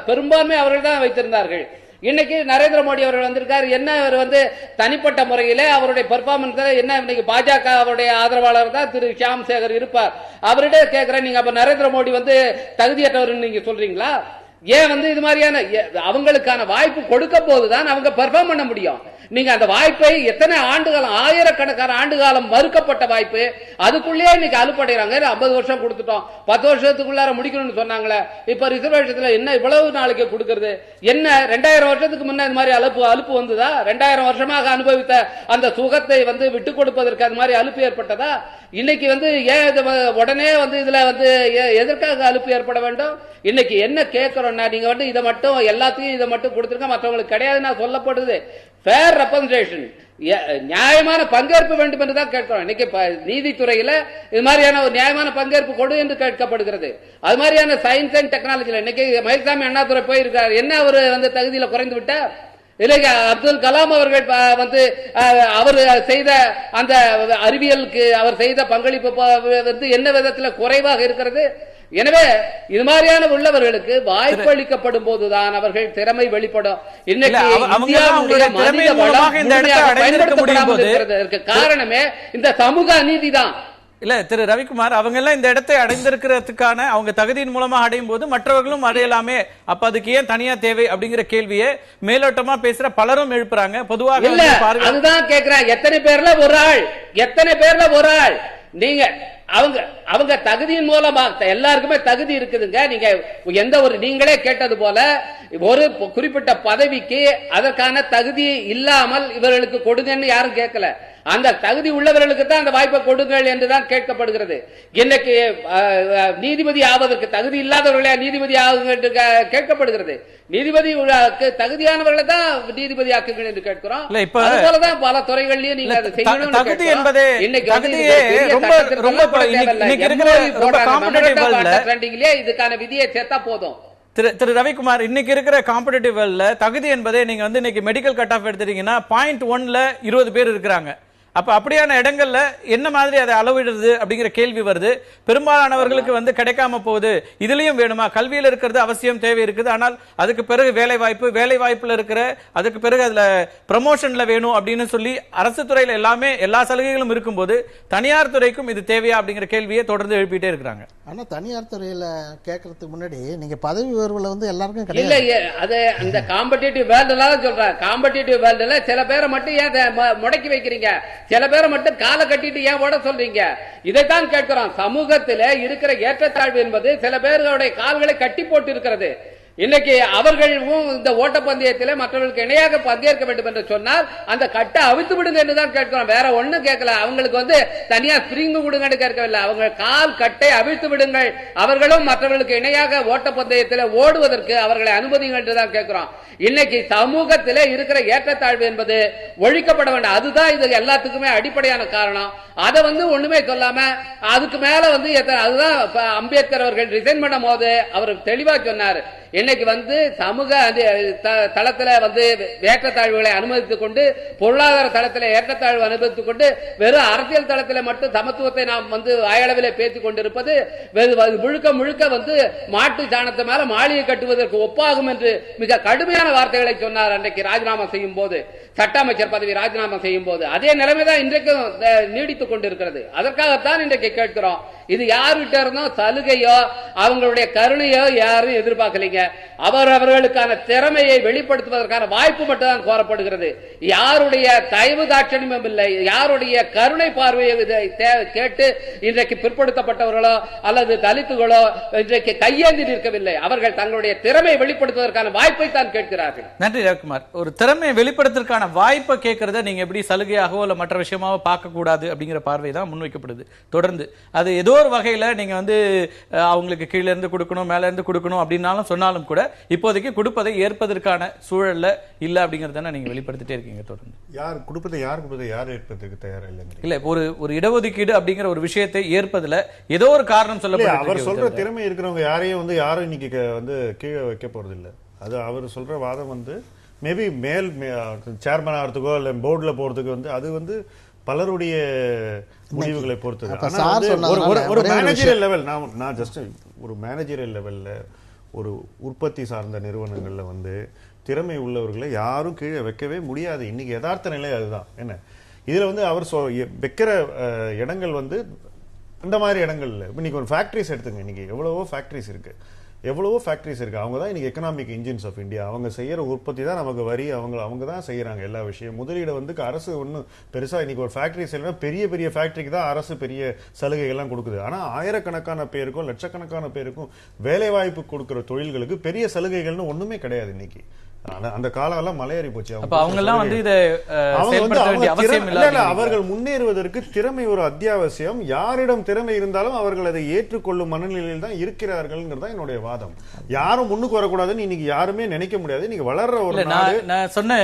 பெரும்பான்மை அவர்கள் தான் வைத்திருந்தார்கள். இன்னைக்கு நரேந்திர மோடி அவர்கள் வந்திருக்காரு. என்ன அவர் வந்து தனிப்பட்ட முறையில் அவருடைய பெர்ஃபார்மன்ஸ் என்ன? இன்னைக்கு பாஜக அவருடைய ஆதரவாளர் தான் திரு ஷியாம் சேகர் இருப்பார். அவரிட கேட்கிறேன், நீங்க அப்ப நரேந்திர மோடி வந்து தகுதியற்றவர் நீங்க சொல்றீங்களா? ஏன் வந்து இது மாதிரியான அவங்களுக்கான வாய்ப்பு கொடுக்க போதுதான் அவங்க பெர்ஃபார்ம் பண்ண முடியும். நீங்க அந்த வாய்ப்பை எத்தனை ஆண்டுகாலம், ஆயிரக்கணக்கான ஆண்டுகாலம் மறுக்கப்பட்ட வாய்ப்பு, அதுக்குள்ளே இன்னைக்கு அலுப்படைறாங்க. 50 வருஷம் கொடுத்துட்டோம், 10 வருஷத்துக்குள்ளார முடிக்கணும்னு சொன்னாங்களே, இப்ப ரிசர்வேஷன்ல என்ன இவ்வளவு நாளைக்கு கொடுக்கிறது? என்ன 2000 வருஷத்துக்கு முன்ன இந்த மாதிரி அலுப்பு வந்ததா? 2000 வருஷமாக அனுபவித்த அந்த சுகத்தை வந்து விட்டு கொடுப்பதற்கு அது மாதிரி அலுப்பு ஏற்பட்டதா? இன்னைக்கு வந்து ஏன் உடனே வந்து இதுல வந்து எதற்காக அலுப்பு ஏற்பட வேண்டும்? இன்னைக்கு என்ன கேட்கிறோம்னா, நீங்க வந்து இதை மட்டும் எல்லாத்தையும் இதை மட்டும் கொடுத்துருக்க, மற்றவங்களுக்கு கிடையாதுன்னு சொல்லப்படுது. ஃபேர் ரெப்ரசன்டேஷன், நியாயமான பங்கேற்பு வேண்டும் என்று தான் கேட்கிறோம். இன்னைக்கு நீதித்துறையில இது மாதிரியான ஒரு நியாயமான பங்கேற்பு கொடு என்று கேட்கப்படுகிறது. அது மாதிரியான சயின்ஸ் அண்ட் டெக்னாலஜில இன்னைக்கு மயில்சாமி அண்ணாதுரை போயிருக்காரு. என்ன அவர் வந்து தகுதியில குறைந்து விட்டார்? இல்லைங்க, அப்துல் கலாம் அவர்கள் வந்து அவர் செய்த அந்த அறிவியலுக்கு அவர் செய்த பங்களிப்பு வந்து என்ன விதத்தில் குறைவாக இருக்கிறது? எனவே இது மாதிரியான உள்ளவர்களுக்கு வாய்ப்பு அளிக்கப்படும் போதுதான் அவர்கள் திறமை வெளிப்படும். இன்னைக்கு இந்தியாவுடைய மனித வளம் பயன்படுத்தப்படாமல் இருக்கிறதற்கு காரணமே இந்த சமூக அநீதி தான். இல்ல திரு ரவிக்குமார், அவங்க எல்லாம் இந்த இடத்தை அடைந்திருக்கிறதுக்கான அவங்க தகுதியின் மூலமாக அடையும் போது மற்றவர்களும் அடையலாமே, அப்ப அதுக்கு ஏன் தனியா தேவை அப்படிங்கிற கேள்வியை மேலோட்டமா பேசுற பலரும் எழுப்புறாங்க. பொதுவாக அதுதான் கேட்கிறேன், எத்தனை பேர்ல ஒரு ஆள் நீங்க அவங்க தகுதியின் மூலமா எல்லாருக்குமே தகுதி இருக்குதுங்க. நீங்க எந்த ஒரு நீங்களே கேட்டது போல ஒரு குறிப்பிட்ட பதவிக்கு அதற்கான தகுதி இல்லாமல் இவர்களுக்கு கொடுங்கன்னு யாரும் கேட்கல. அந்த தகுதி உள்ளவர்களுக்கு தான் அந்த வாய்ப்பை கொடுங்கள் என்றுதான் கேட்கப்படுகிறது. இன்னைக்கு நீதிபதி ஆவதற்கு தகுதி இல்லாதவர்களே நீதிபதி ஆகுங்க என்று கேட்கப்படுகிறது. நீதிபதி தகுதியானவர்களை தான் நீதிபதி ஆக்குங்கள் என்று கேட்கிறோம். அதுபோலதான் பல துறைகள்லயும் நீங்க அதை செய்யணும். இதுக்கான விதியை சேர்த்தா போதும். திரு ரவிக்குமார், இன்னைக்கு இருக்கிற காம்படிட்டிவ் வேர்ல்ட்ல தகுதி என்பதே நீங்க வந்து இன்னைக்கு மெடிக்கல் கட் ஆஃப் எடுத்துட்டீங்கன்னா 0.1ல 20 பேர் இருக்கிறாங்க. அப்ப அப்படியான இடங்கள்ல என்ன மாதிரி அதை அளவிடுறது அப்படிங்கிற கேள்வி வருது. பெரும்பாலானவர்களுக்கு வந்து கிடைக்காம போகுது. இதுலயும் வேணுமா? கல்வியில இருக்கிறது அவசியம், தேவை இருக்குது. ஆனால் அதுக்கு பிறகு வேலை வாய்ப்புல இருக்கிற அதுக்கு பிறகு அதுல ப்ரமோஷன்ல வேணும் அப்படின்னு சொல்லி அரசு துறையில எல்லா சலுகைகளும் இருக்கும்போது தனியார் துறைக்கும் இது தேவையா அப்படிங்கிற கேள்வியை தொடர்ந்து எழுப்பிட்டே இருக்கிறாங்க. ஆனா தனியார் துறையில கேட்கறதுக்கு முன்னாடி நீங்க பதவி உயர்வுல வந்து எல்லாருக்கும் கிடையாது. இல்ல, அது அந்த காம்படிட்டிவ் வேர்ல்டுல சொல்றேன். காம்படிட்டிவ் வேர்ல்டுல சில பேரை மட்டும் ஏன் முடக்கி வைக்கிறீங்க? சில பேரை மட்டும் காலை கட்டிட்டு ஏன் ஓட சொல்றீங்க? இதைத்தான் கேட்கிறோம். சமூகத்தில் இருக்கிற ஏற்றத்தாழ்வு என்பது சில பேர்களுடைய கால்களை கட்டி போட்டு இருக்கிறது. இன்னைக்கு அவர்களும் இந்த ஓட்டப்பந்தயத்தில் மற்றவர்களுக்கு இணையாக பங்கேற்க வேண்டும் என்று சொன்னால் அந்த கட்டை அவிழ்த்து விடுங்க என்றுதான் கேட்கிறோம். வேற ஒண்ணும் கேட்கல. அவங்களுக்கு வந்து தனியா ஸ்பிரிங் விடுங்க கேட்கவில்லை. அவங்க கால் கட்டை அவிழ்த்து விடுங்கள், அவர்களும் மற்றவர்களுக்கு இணையாக ஓட்டப்பந்தயத்தில் ஓடுவதற்கு அவர்களை அனுமதிங்க என்றுதான் கேட்கிறோம். இன்னைக்கு சமூகத்தில் இருக்கிற ஏற்றத்தாழ்வு என்பது ஒழிக்கப்பட வேண்டும். அதுதான் இது எல்லாத்துக்குமே அடிப்படையான காரணம். அதை வந்து ஒண்ணுமே சொல்லாம அதுக்கு மேல வந்து அதுதான் அம்பேத்கர் அவர்கள் ரிசைன் பண்ணும் போது அவர் தெளிவா சொன்னார். இன்னைக்கு வந்து சமூக தளத்துல வந்து ஏற்றத்தாழ்வுகளை அனுமதித்துக் கொண்டு, பொருளாதார தளத்தில் ஏற்றத்தாழ்வு அனுமதித்துக் கொண்டு, வெறும் அரசியல் தளத்தில் மட்டும் சமத்துவத்தை நாம் வந்து வாயளவிலே பேசிக் கொண்டிருப்பது முழுக்க வந்து மாட்டு சாணத்தை மேல மாளிகை கட்டுவதற்கு ஒப்பாகும் என்று மிக கடுமையான வார்த்தைகளை சொன்னார் அன்றைக்கு ராஜினாமா செய்யும் போது, சட்ட அமைச்சர் பதவி ராஜினாமா செய்யும் போது. அதே நிலைமைதான் இன்றைக்கும் நீடித்துக் கொண்டிருக்கிறது. அதற்காகத்தான் இன்றைக்கு கேட்கிறோம். இது யார்கிட்ட இருந்தோம் சலுகையோ அவங்களுடைய கருணையோ யாரும் எதிர்பார்க்கலைங்க. அவர்களுக்கான திறமையை வெளிப்படுத்துவதற்கான வாய்ப்பு மட்டும் தான் கோரப்படுகிறது. யாருடைய தயவு தாட்சணியமும் இல்லை, யாருடைய கருணை பார்வையை கேட்டு இன்றைக்கு பிற்படுத்தப்பட்டவர்களோ அல்லது தலித்துகளோ இன்றைக்கு கையேந்தி நிற்கவில்லை. அவர்கள் தங்களுடைய திறமையை வெளிப்படுத்துவதற்கான வாய்ப்பை தான் கேட்கிறார்கள். நன்றி ரவிக்குமார். ஒரு திறமையை வெளிப்படுத்துவதற்கான அதுக்கான வாய்ப்பை கேட்கறத நீங்க எப்படி சலுகையாகவோ இல்ல மற்ற விஷயமாவோ பார்க்க கூடாது அப்படிங்கிற பார்வை தான் முன்வைக்கப்படுது தொடர்ந்து. அது ஏதோ ஒரு வகையில நீங்க வந்து அவங்களுக்கு கீழே இருந்து கொடுக்கணும் மேல இருந்து கொடுக்கணும் அப்படின்னாலும் சொன்னாலும் கூட இப்போதைக்கு கொடுப்பதை ஏற்பதற்கான சூழல்ல இல்ல அப்படிங்கறத நீங்க வெளிப்படுத்திட்டே இருக்கீங்க தொடர்ந்து. யார் கொடுப்பதை யார் ஏற்பதற்கு தயாரா இல்லைங்க? இல்ல ஒரு இடஒதுக்கீடு அப்படிங்கிற ஒரு விஷயத்தை ஏற்பதுல ஏதோ ஒரு காரணம் சொல்லப்படுது. அவர் சொல்ற திறமை இருக்கிறவங்க யாரையும் வந்து யாரும் இன்னைக்கு வந்து கீழே வைக்க போறது இல்ல. அது அவர் சொல்ற வாதம் வந்து மேபி சேர்மன் ஆகிறதுக்கோ இல்ல போர்டுல போறதுக்கு வந்து அது வந்து பலருடைய முடிவுகளை பொறுத்தது. ஒரு மேனேஜரியல் லெவல், நான் ஜஸ்ட் ஒரு மேனேஜரியல் லெவல்ல ஒரு உற்பத்தி சார்ந்த நிறுவனங்கள்ல வந்து திறமை உள்ளவர்களை யாரும் கீழே வைக்கவே முடியாது. இன்னைக்கு யதார்த்த நிலை அதுதான். என்ன இதுல வந்து அவர் வைக்கிற இடங்கள் வந்து அந்த மாதிரி இடங்கள்ல இன்னைக்கு ஒரு ஃபேக்டரிஸ் எடுத்துங்க. இன்னைக்கு எவ்வளவோ ஃபேக்டரிஸ் இருக்கு. அவங்க தான் இன்னைக்கு எக்கனாமிக் இன்ஜின்ஸ் ஆஃப் இந்தியா. அவங்க செய்யற உற்பத்தி தான் நமக்கு வரி, அவங்க தான் செய்யறாங்க எல்லா விஷயம். முதலீடு வந்து அரசு ஒன்றும் பெருசா இன்னைக்கு ஒரு ஃபேக்டரி செய்யணும், பெரிய ஃபேக்டரிக்கு தான் அரசு பெரிய சலுகைகள்லாம் கொடுக்குது. ஆனா ஆயிரக்கணக்கான பேருக்கும் லட்சக்கணக்கான பேருக்கும் வேலை வாய்ப்பு கொடுக்கிற தொழில்களுக்கு பெரிய சலுகைகள்னு ஒண்ணுமே கிடையாது இன்னைக்கு. அந்த காலம் எல்லாம் மலையேறி போச்சு. அவர்கள் முன்னேறுவதற்கு திறமை ஒரு அத்தியாவசியம். யாரிடம் திறமை இருந்தாலும் அவர்கள் அதை ஏற்றுக்கொள்ளும் மனநிலையில் தான் இருக்கிறார்கள் என்னுடைய வாதம். யாரும் முன்னுக்கு வரக்கூடாதுன்னு இன்னைக்கு யாருமே நினைக்க முடியாது. நீங்க வளர்ற ஒரு நான் சொன்ன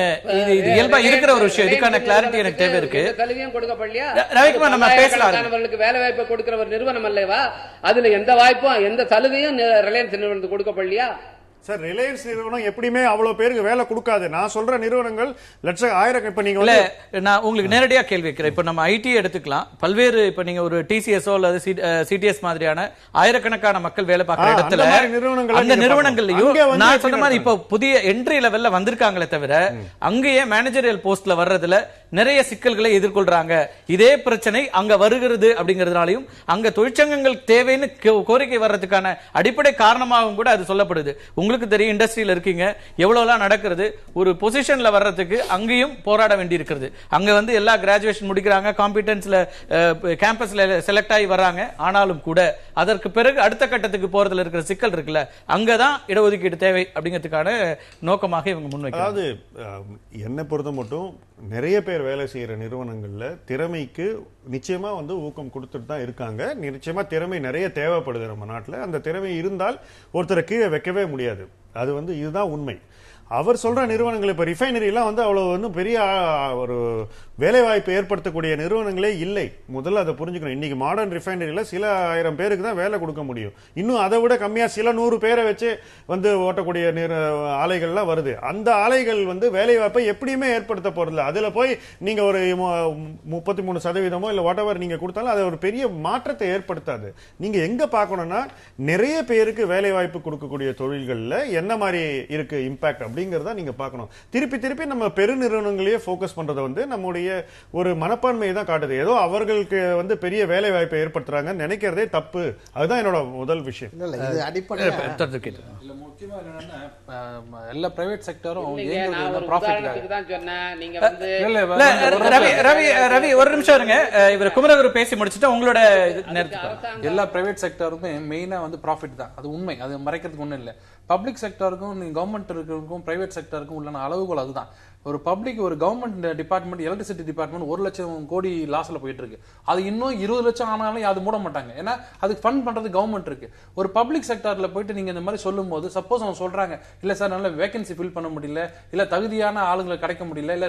இயல்பா இருக்கிற ஒரு விஷயம். இதுக்கான கிளாரிட்டி எனக்கு தேவை இருக்கு. சலுகையும் கொடுக்கப்படலையா? ரவிக்குமார், நம்ம பேசலாம். அவர்களுக்கு வேலை வாய்ப்பு கொடுக்கிற ஒரு நிறுவனம் அல்லவா? அதுல எந்த வாய்ப்பும் எந்த சலுகையும் ரிலையன்ஸ் நிறுவனத்துக்கு கொடுக்கப்படலையா? சார், ரிலையன்ஸ் நிறுவனம் எப்படியுமே அவ்வளவு பேருக்கு வேலை கொடுக்காது. நான் சொல்ற நிறுவனங்கள் லட்சம் ஆயிரம். இப்ப நீங்க நான் உங்களுக்கு நேரடியா கேள்வி வைக்கிறேன். இப்ப நம்ம ஐடி எடுத்துக்கலாம். பல்வேறு இப்ப நீங்க ஒரு டிசிஎஸ்ஓ அல்லது சிடிஎஸ் மாதிரியான ஆயிரக்கணக்கான மக்கள் வேலை பார்க்கிற இடத்துல அந்த நிறுவனங்கள்லயும் நான் சொன்ன மாதிரி இப்ப புதிய என்ட்ரி லெவல்ல வந்திருக்காங்களே தவிர அங்கேயே மேனேஜரியல் போஸ்ட்ல வர்றதுல நிறைய சிக்கல்களை எதிர்கொள்றாங்க. இதே பிரச்சனை அங்க வருகிறது அப்படிங்கறதுனாலையும் அங்க தொழிற்சங்கங்கள் தேவைன்னு கோரிக்கை வர்றதுக்கான அடிப்படை காரணமாகவும் கூட அது சொல்லப்படுது. உங்களுக்கு தெரியும், இண்டஸ்ட்ரியில இருக்கீங்க, எவ்வளவுலாம் நடக்கிறது. ஒரு பொசிஷன்ல வர்றதுக்கு அங்கேயும் போராட வேண்டி இருக்கிறது. அங்க வந்து எல்லா கிராஜுவேஷன் முடிக்கிறாங்க, காம்பிடன்ஸ்ல கேம்பஸ்ல செலக்ட் ஆகி வர்றாங்க. ஆனாலும் கூட அதற்கு பிறகு அடுத்த கட்டத்துக்கு போறதுல இருக்கிற சிக்கல் இருக்குல்ல, அங்கதான் இடஒதுக்கீடு தேவை அப்படிங்கிறதுக்கான நோக்கமாக இவங்க முன்வைக்கிறாங்க. அதாவது என்னை பொறுத்த மட்டும் நிறைய பேர் வேலை செய்யற நிறுவனங்கள்ல திறமைக்கு நிச்சயமா வந்து ஊக்கம் கொடுத்துட்டு தான் இருக்காங்க. நிச்சயமா திறமை நிறைய தேவைப்படுது நம்ம நாட்டுல. அந்த திறமை இருந்தால் ஒருத்தரை கீழே வைக்கவே முடியாது. அது வந்து இதுதான் உண்மை. அவர் சொல்ற நிறுவனங்கள் இப்ப ரிஃபைனரி எல்லாம் வந்து அவ்வளவு வந்து பெரிய ஒரு வேலை வாய்ப்பு ஏற்படுத்தக்கூடிய நிறுவனங்களே இல்லை. முதல்ல அதை புரிஞ்சுக்கணும். இன்னைக்கு மாடர்ன் ரிஃபைனரியில சில ஆயிரம் பேருக்கு தான் வேலை கொடுக்க முடியும். இன்னும் அதை விட கம்மியா சில 100 பேரை வச்சு வந்து ஓட்டக்கூடிய ஆலைகள்லாம் வருது. அந்த ஆலைகள் வந்து வேலை வாய்ப்பை எப்படியுமே ஏற்படுத்த போறதில்லை. அதுல போய் நீங்க ஒரு 33% இல்ல வாட் எவர் நீங்க கொடுத்தாலும் அது ஒரு பெரிய மாற்றத்தை ஏற்படுத்தாது. நீங்க எங்க பார்க்கணும்னா நிறைய பேருக்கு வேலை வாய்ப்பு கொடுக்கக்கூடிய தொழில்கள்ல என்ன மாதிரி இருக்கு இம்பாக்ட் அப்படிங்கறத நீங்க பார்க்கணும். திருப்பி நம்ம பெருநிறுவனங்களையே போக்கஸ் பண்றத வந்து நம்முடைய ஒரு மனப்பான்மையை தான் காட்டுது. ஏதோ அவர்களுக்கு வந்து பெரிய வேலை வாய்ப்பை ஏற்படுத்துறாங்க நினைக்கிறதே தப்பு. அதுதான் என்னோட முதல் விஷயம். முக்கியமா என்னன்னா எல்லா பிரைவேட் செக்டரும் ரவி ஒரு நிமிஷம் இருங்க. இவர் குமரகுரு பேசி முடிச்சுட்டு உங்களோட எல்லா பிரைவேட் செக்டருமே மெயினா வந்து ப்ராஃபிட் தான். அது உண்மை, அது மறைக்கிறதுக்கு ஒண்ணும் இல்லை. பப்ளிக் செக்டருக்கும் கவர்மெண்ட் இருக்கிறதுக்கும் பிரைவேட் செக்டருக்கும் உள்ள அளவுகோல் அதுதான். ஒரு பப்ளிக் ஒரு கவர்மெண்ட் டிபார்ட்மெண்ட் எலக்ட்ரிசிட்டி டிபார்ட்மெண்ட் 1 லட்சம் கோடி லாஸ்ல போயிட்டு இருக்கு. அது இன்னும் 20 லட்சம் ஆனாலும் அது மூட மாட்டாங்க. ஏன்னா அதுக்கு ஃபண்ட் பண்றது கவர்மெண்ட் இருக்கு. ஒரு பப்ளிக் செக்டர்ல போயிட்டு நீங்க இந்த மாதிரி சொல்லும் போது சப்போஸ் அவங்க சொல்றாங்க இல்ல சார் நல்ல வேகன்சி ஃபில் பண்ண முடியல, இல்ல தகுதியான ஆளுங்களை கிடைக்க முடியல, இல்ல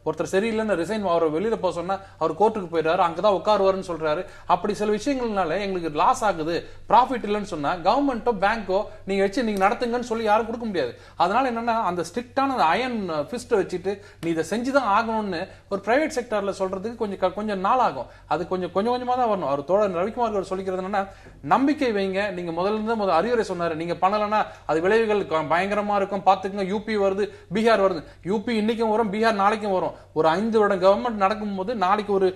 ஒருத்தர் சரியில்லைன்னு ரிசைன் அவர் வெளியில போக சொன்னா அவர் கோர்ட்டுக்கு போயிடுறாரு, அங்கதான் உட்காருவாருன்னு சொல்றாரு. அப்படி சில விஷயங்கள்னால எங்களுக்கு லாஸ் ஆகுது, ப்ராஃபிட் இல்லைன்னு சொன்னா கவர்மெண்ட்டோ பேங்கோ நீங்க வச்சு நீங்க நடத்துங்கன்னு சொல்லி யாரும் கொடுக்க முடியாது. அதனால என்னன்னா அந்த ஸ்ட்ரிக்டான அயன் ஃபிஸ்ட் வச்சுட்டு நீ இதை செஞ்சுதான் ஆகணும்னு ஒரு பிரைவேட் செக்டர்ல சொல்றதுக்கு கொஞ்சம் நாள் ஆகும். அது கொஞ்சமா தான் வரணும். அவர் தோழர் ரவிக்குமார் சொல்லிக்கிறது என்னன்னா நம்பிக்கை வைங்க. நீங்க முதல்ல அறிவுரை சொன்னாரு, நீங்க பண்ணலன்னா அது விளைவுகள் பயங்கரமா இருக்கும் பாத்துக்கங்க. யூபி வருது, பீகார் வருது. யூபி இன்னைக்கும் வரும், பீகார் நாளைக்கும் வரும். ஒரு 5 வருடம் கவர்மெண்ட் நடக்கும் போது நாளைக்கு ஒரு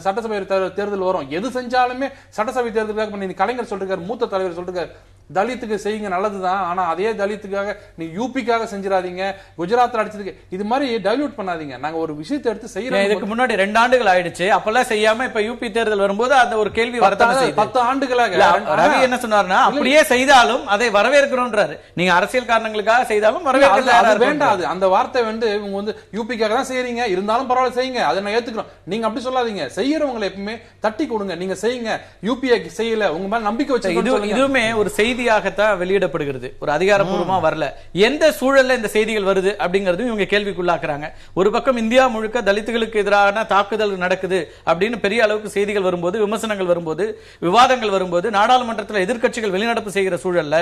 சட்டசபை தேர்தல் வரும். எது செஞ்சாலுமே சட்டசபை தேர்தலுக்காக கலைஞர் சொல்றாரு, மூத்த தலைவர் சொல்றாரு, தலித்துக்கு செய்யுங்க நல்லதுதான், ஆனா அதே தலித்துக்காக நீங்க யூபிக்காக செஞ்சிடாதீங்க, குஜராத்ல அடிச்சதுக்கு இது மாதிரி டைல்யூட் பண்ணாதீங்க. நாங்க ஒரு விஷயத்தை எடுத்து செய்யறோம். இதுக்கு முன்னாடி 2 ஆண்டுகள் ஆயிடுச்சு, அப்பெல்லாம் செய்யாம இப்ப யூபி தேர்தல் வரும்போது அந்த ஒரு கேள்வி வரதான் செய்யுது. 10 ஆண்டுகளாக ரவி என்ன சொன்னாருன்னா, அப்படியே செய்தாலும் அதை வரவேற்கிறோம்ன்றாரு. நீங்க அரசியல் காரணங்களுக்காக செய்தாலும் வரவேற்கிறது வேண்டாம். அந்த வார்த்தை வந்து இவங்க வந்து யூபிக்காக தான் செய்யறீங்க, இருந்தாலும் பரவாயில்ல செய்யுங்க, அதை நான் ஏத்துக்கிறோம். நீங்க அப்படி சொல்லாதீங்க. செய்யறவங்களை எப்பவுமே தட்டி கொடுங்க. நீங்க செய்யுங்க, யூபிஐ செய்யல, உங்க மேல நம்பிக்கை வச்சு. இதுவுமே ஒரு செய்தியாகத்தான் வெளியிடப்படுகிறது, ஒரு அதிகாரப்பூர்வமா வரல. எந்த சூழல்ல இந்த செய்திகள் வருது அப்படிங்கறதும் இவங்க கேள்விக்குள்ளாக்குறாங்க. ஒரு பக்கம் இந்தியா முழுக்க தலித்துகளுக்கு எதிரான தாக்குதல் நடக்குது அப்படின்னு பெரிய அளவுக்கு செய்திகள் வரும்போது, விமர்சனங்கள் வரும்போது, விவாதங்கள் வரும்போது, நாடாளுமன்றத்தில் எதிர்க்கட்சிகள் வெளிநடப்பு செய்கிற சூழல்ல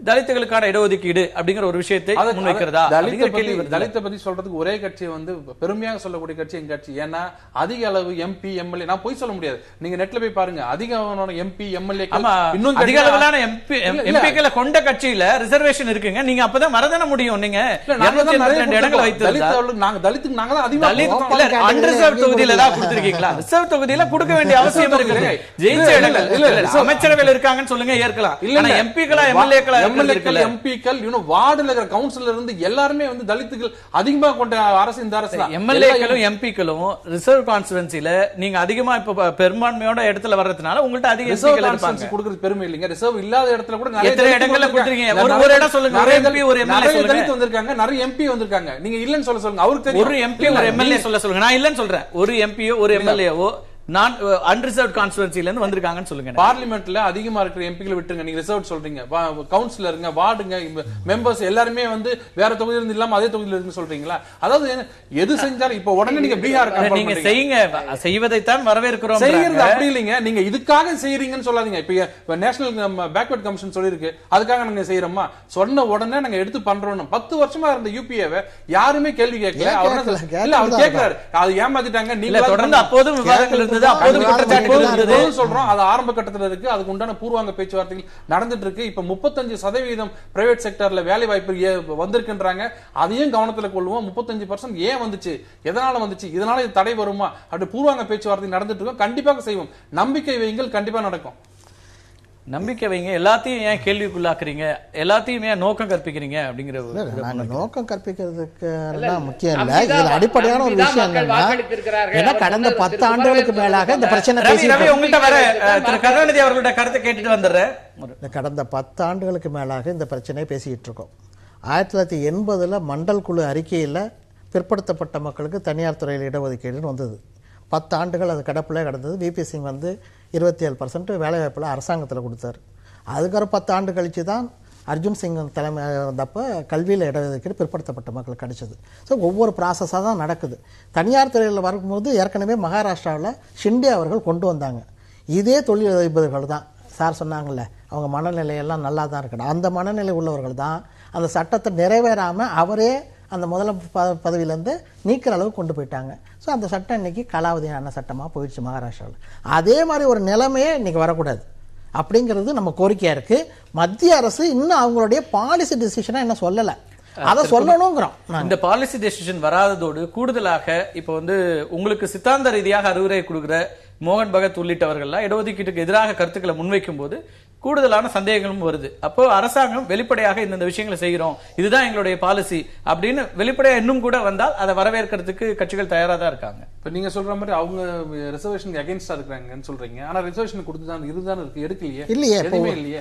தலித்துகளுக்கான இடஒதுக்கீடு அப்படிங்கிற ஒரு விஷயத்தை முன்வைக்கிறதா? தலித்தை பத்தி சொல்றதுக்கு ஒரே கட்சி வந்து பெருமையாக சொல்லக்கூடிய கட்சி எங்க கட்சி. ஏன்னா அதிக அளவு எம்பி எம்எல்ஏ, நான் போய் சொல்ல முடியாது, நீங்க நெட்ல போய் பாருங்க, அதிக எம்பி எம்எல்ஏ இன்னும் அதிக அளவிலான எம்பிக்களை கொண்ட கட்சியில ரிசர்வேஷன் இருக்குங்க. நீங்க அப்பதான் மறதான முடியும். நீங்க இடங்கள் வைத்து நாங்க தலித்துக்கு நாங்க தான் அதிகமா அன்ரிசர்வ் தொகுதியில ஏதாவது கொடுத்திருக்கீங்களா? ரிசர்வ் தொகுதியில கொடுக்க வேண்டிய அவசியம் இருக்கு. ஜெயிச்ச இடங்கள் அமைச்சரவையில் இருக்காங்கன்னு சொல்லுங்க, ஏற்கலாம். இல்ல எம்பிக்களா எம்எல்ஏக்களா எம்எல்ஏக்கள் எம்பிக்கள் கவுன்சிலர் இருந்து எல்லாருமே வந்து தலித்துகள் அதிகமா கொண்ட அரசு இந்த அரசு. எம்எல்ஏக்களும் எம்பிக்களும் ரிசர்வ் கான்ஸ்டிட்யூன்சில நீங்க அதிகமா இப்ப பெரும்பான்மையோட இடத்துல வர்றதுனால உங்கள்ட்ட அதிக எம்பிக்கள் இருப்பாங்க. கொடுக்கிறது பெருமை இல்லைங்க. ரிசர்வ் இல்லாத இடத்துல கூட நிறைய இடங்கள்ல கொடுத்திருக்கீங்க. ஒரு இடம் சொல்லுங்க, ஒரு எம்பி ஒரு எம்எல்ஏ தலித் வந்திருக்காங்க, நிறைய எம்பி வந்திருக்காங்க. நீங்க இல்லன்னு சொல்லுங்க, அவருக்கு தெரியும். ஒரு எம்பி ஒரு எம்எல்ஏ சொல்லுங்க. நான் இல்லன்னு சொல்றேன். ஒரு எம்பியோ ஒரு எம்எல்ஏவோ நான் அன்ரிசர்வ் கான்ஸ்டிட்யூன்சில இருந்து வந்திருக்காங்கன்னு சொல்லுங்க. பார்லிமெண்ட்ல அதிகமா இருக்கிற எம்பிக்களை விட்டுருங்க, நீங்க ரிசர்வ் சொல்றீங்க. கவுன்சிலருங்க, வார்டுங்க, மெம்பர்ஸ் எல்லாருமே வந்து வேற தொகுதியில இருந்து இல்லாம அதே தொகுதியில இருந்து சொல்றீங்களா? அதாவது எது செஞ்சாலும் இப்ப உடனே நீங்க பீகார் நீங்க செய்யுங்க, செய்வதைத்தான் வரவேற்கிறோம். செய்யறது அப்படி இல்லைங்க, நீங்க இதுக்காக செய்யறீங்கன்னு சொல்லாதீங்க. இப்ப நேஷனல் பேக்வர்ட் கமிஷன் சொல்லிருக்கு, அதுக்காக நாங்க செய்யறோமா? சொன்ன உடனே நாங்க எடுத்து பண்றோம். 10 வருஷமா இருந்த யூபிஏவை யாருமே கேள்வி கேட்கல. அவர் கேட்கிறாரு, அது ஏமாத்திட்டாங்க. நீங்க தொடர்ந்து அப்போதும் விவாதங்கள் சொல்றோம், அது ஆரம்ப கட்டத்தில் இருக்கு. அதுக்கு உண்டான பூர்வாங்க பேச்சுவார்த்தைகள் நடந்துட்டு இருக்கு. இப்ப 35% பிரைவேட் செக்டர்ல வேலை வாய்ப்பு வந்திருக்குன்றாங்க. அதையும் கவனத்துல கொள்வோம். 35% ஏன் வந்துச்சு, எதனால வந்துச்சு, இதனால இது தடை வருமா அப்படி பூர்வாங்க பேச்சுவார்த்தை நடந்துட்டு இருக்கோம். கண்டிப்பாக செய்வோம். நம்பிக்கை வையுங்கள், கண்டிப்பா நடக்கும். நம்பிக்கை வைங்க. எல்லாத்தையும் ஏன் கேள்விக்குள்ளாக்குறீங்க, எல்லாத்தையும் ஏன் நோக்கம் கற்பிக்கிறீங்க அப்படிங்கிற நாங்க நோக்கம் கற்பிக்கிறதுக்கு முக்கியம் இல்ல. இதுல அடிப்படையான ஒரு விஷயம் என்னன்னா, கடந்த 10 ஆண்டுகளுக்கு மேலாக இந்த பிரச்சனை உங்கள்கிட்ட வர திரு கருணாநிதி அவர்களோட கருத்தை கேட்டுட்டு வந்துடுறேன். கடந்த 10 ஆண்டுகளுக்கு மேலாக இந்த பிரச்சனையை பேசிக்கிட்டு இருக்கோம். 1980 மண்டல் குழு அறிக்கையில் பிற்படுத்தப்பட்ட மக்களுக்கு தனியார் துறையில் இடஒதுக்கீடுன்னு வந்தது. 10 ஆண்டுகள் அது கடப்பில் கிடந்தது. விபி சிங் வந்து 27% வேலைவாய்ப்பில் அரசாங்கத்தில் கொடுத்தாரு. அதுக்கப்புறம் 10 ஆண்டு கழித்து தான் அர்ஜுன் சிங் தலைமை வந்தப்போ கல்வியில் இடஒதுக்கீடு பிற்படுத்தப்பட்ட மக்களுக்கு கிடைச்சது. ஸோ ஒவ்வொரு ப்ராசஸாக தான் நடக்குது. தனியார் துறையில் வரும்போது ஏற்கனவே மகாராஷ்டிராவில் ஷிண்டே அவர்கள் கொண்டு வந்தாங்க. இதே தொழிலதிபர்கள் தான் சார் சொன்னாங்கல்ல, அவங்க மனநிலையெல்லாம் நல்லா தான் இருக்கணும். அந்த மனநிலை உள்ளவர்கள் தான் அந்த சட்டத்தை நிறைவேறாமல் அவரே அந்த முதல பதவியிலேருந்து நீக்கிற அளவுக்கு கொண்டு போயிட்டாங்க. ஸோ அந்த சட்டம் இன்னைக்கு காலாவதியான சட்டமாக போயிடுச்சு மகாராஷ்டிராவில். அதே மாதிரி ஒரு நிலைமையே இன்னைக்கு வரக்கூடாது அப்படிங்கிறது நம்ம கோரிக்கையாக இருக்குது. மத்திய அரசு இன்னும் அவங்களுடைய பாலிசி டிசிஷனாக என்ன சொல்லலை, அதை சொல்லணுங்கிறோம். இந்த பாலிசி டெசிஷன் வராததோடு கூடுதலாக இப்போ வந்து உங்களுக்கு சித்தாந்த ரீதியாக அறிவுரை கொடுக்குற மோகன் பகத் உள்ளிட்டவர்கள்லாம் இடஒதுக்கீட்டுக்கு எதிராக கருத்துக்களை முன்வைக்கும் போது கூடுதலான சந்தேகங்களும் வருது. அப்போ அரசாங்கம் வெளிப்படையாக இந்த விஷயங்களை செய்கிறோம், இதுதான் எங்களுடைய பாலிசி அப்படின்னு வெளிப்படையா இன்னும் கூட வந்தால் அதை வரவேற்கிறதுக்கு கட்சிகள் தயாரா தான் இருக்காங்க. இப்ப நீங்க சொல்ற மாதிரி அவங்க ரிசர்வேஷனுக்கு அகைன்ஸ்டா இருக்காங்கன்னு சொல்றீங்க. ஆனா ரிசர்வேஷன் கொடுத்துதான் இதுதான் இருக்கு, எடுக்கலையே, இல்லையே, எதுவுமே இல்லையே.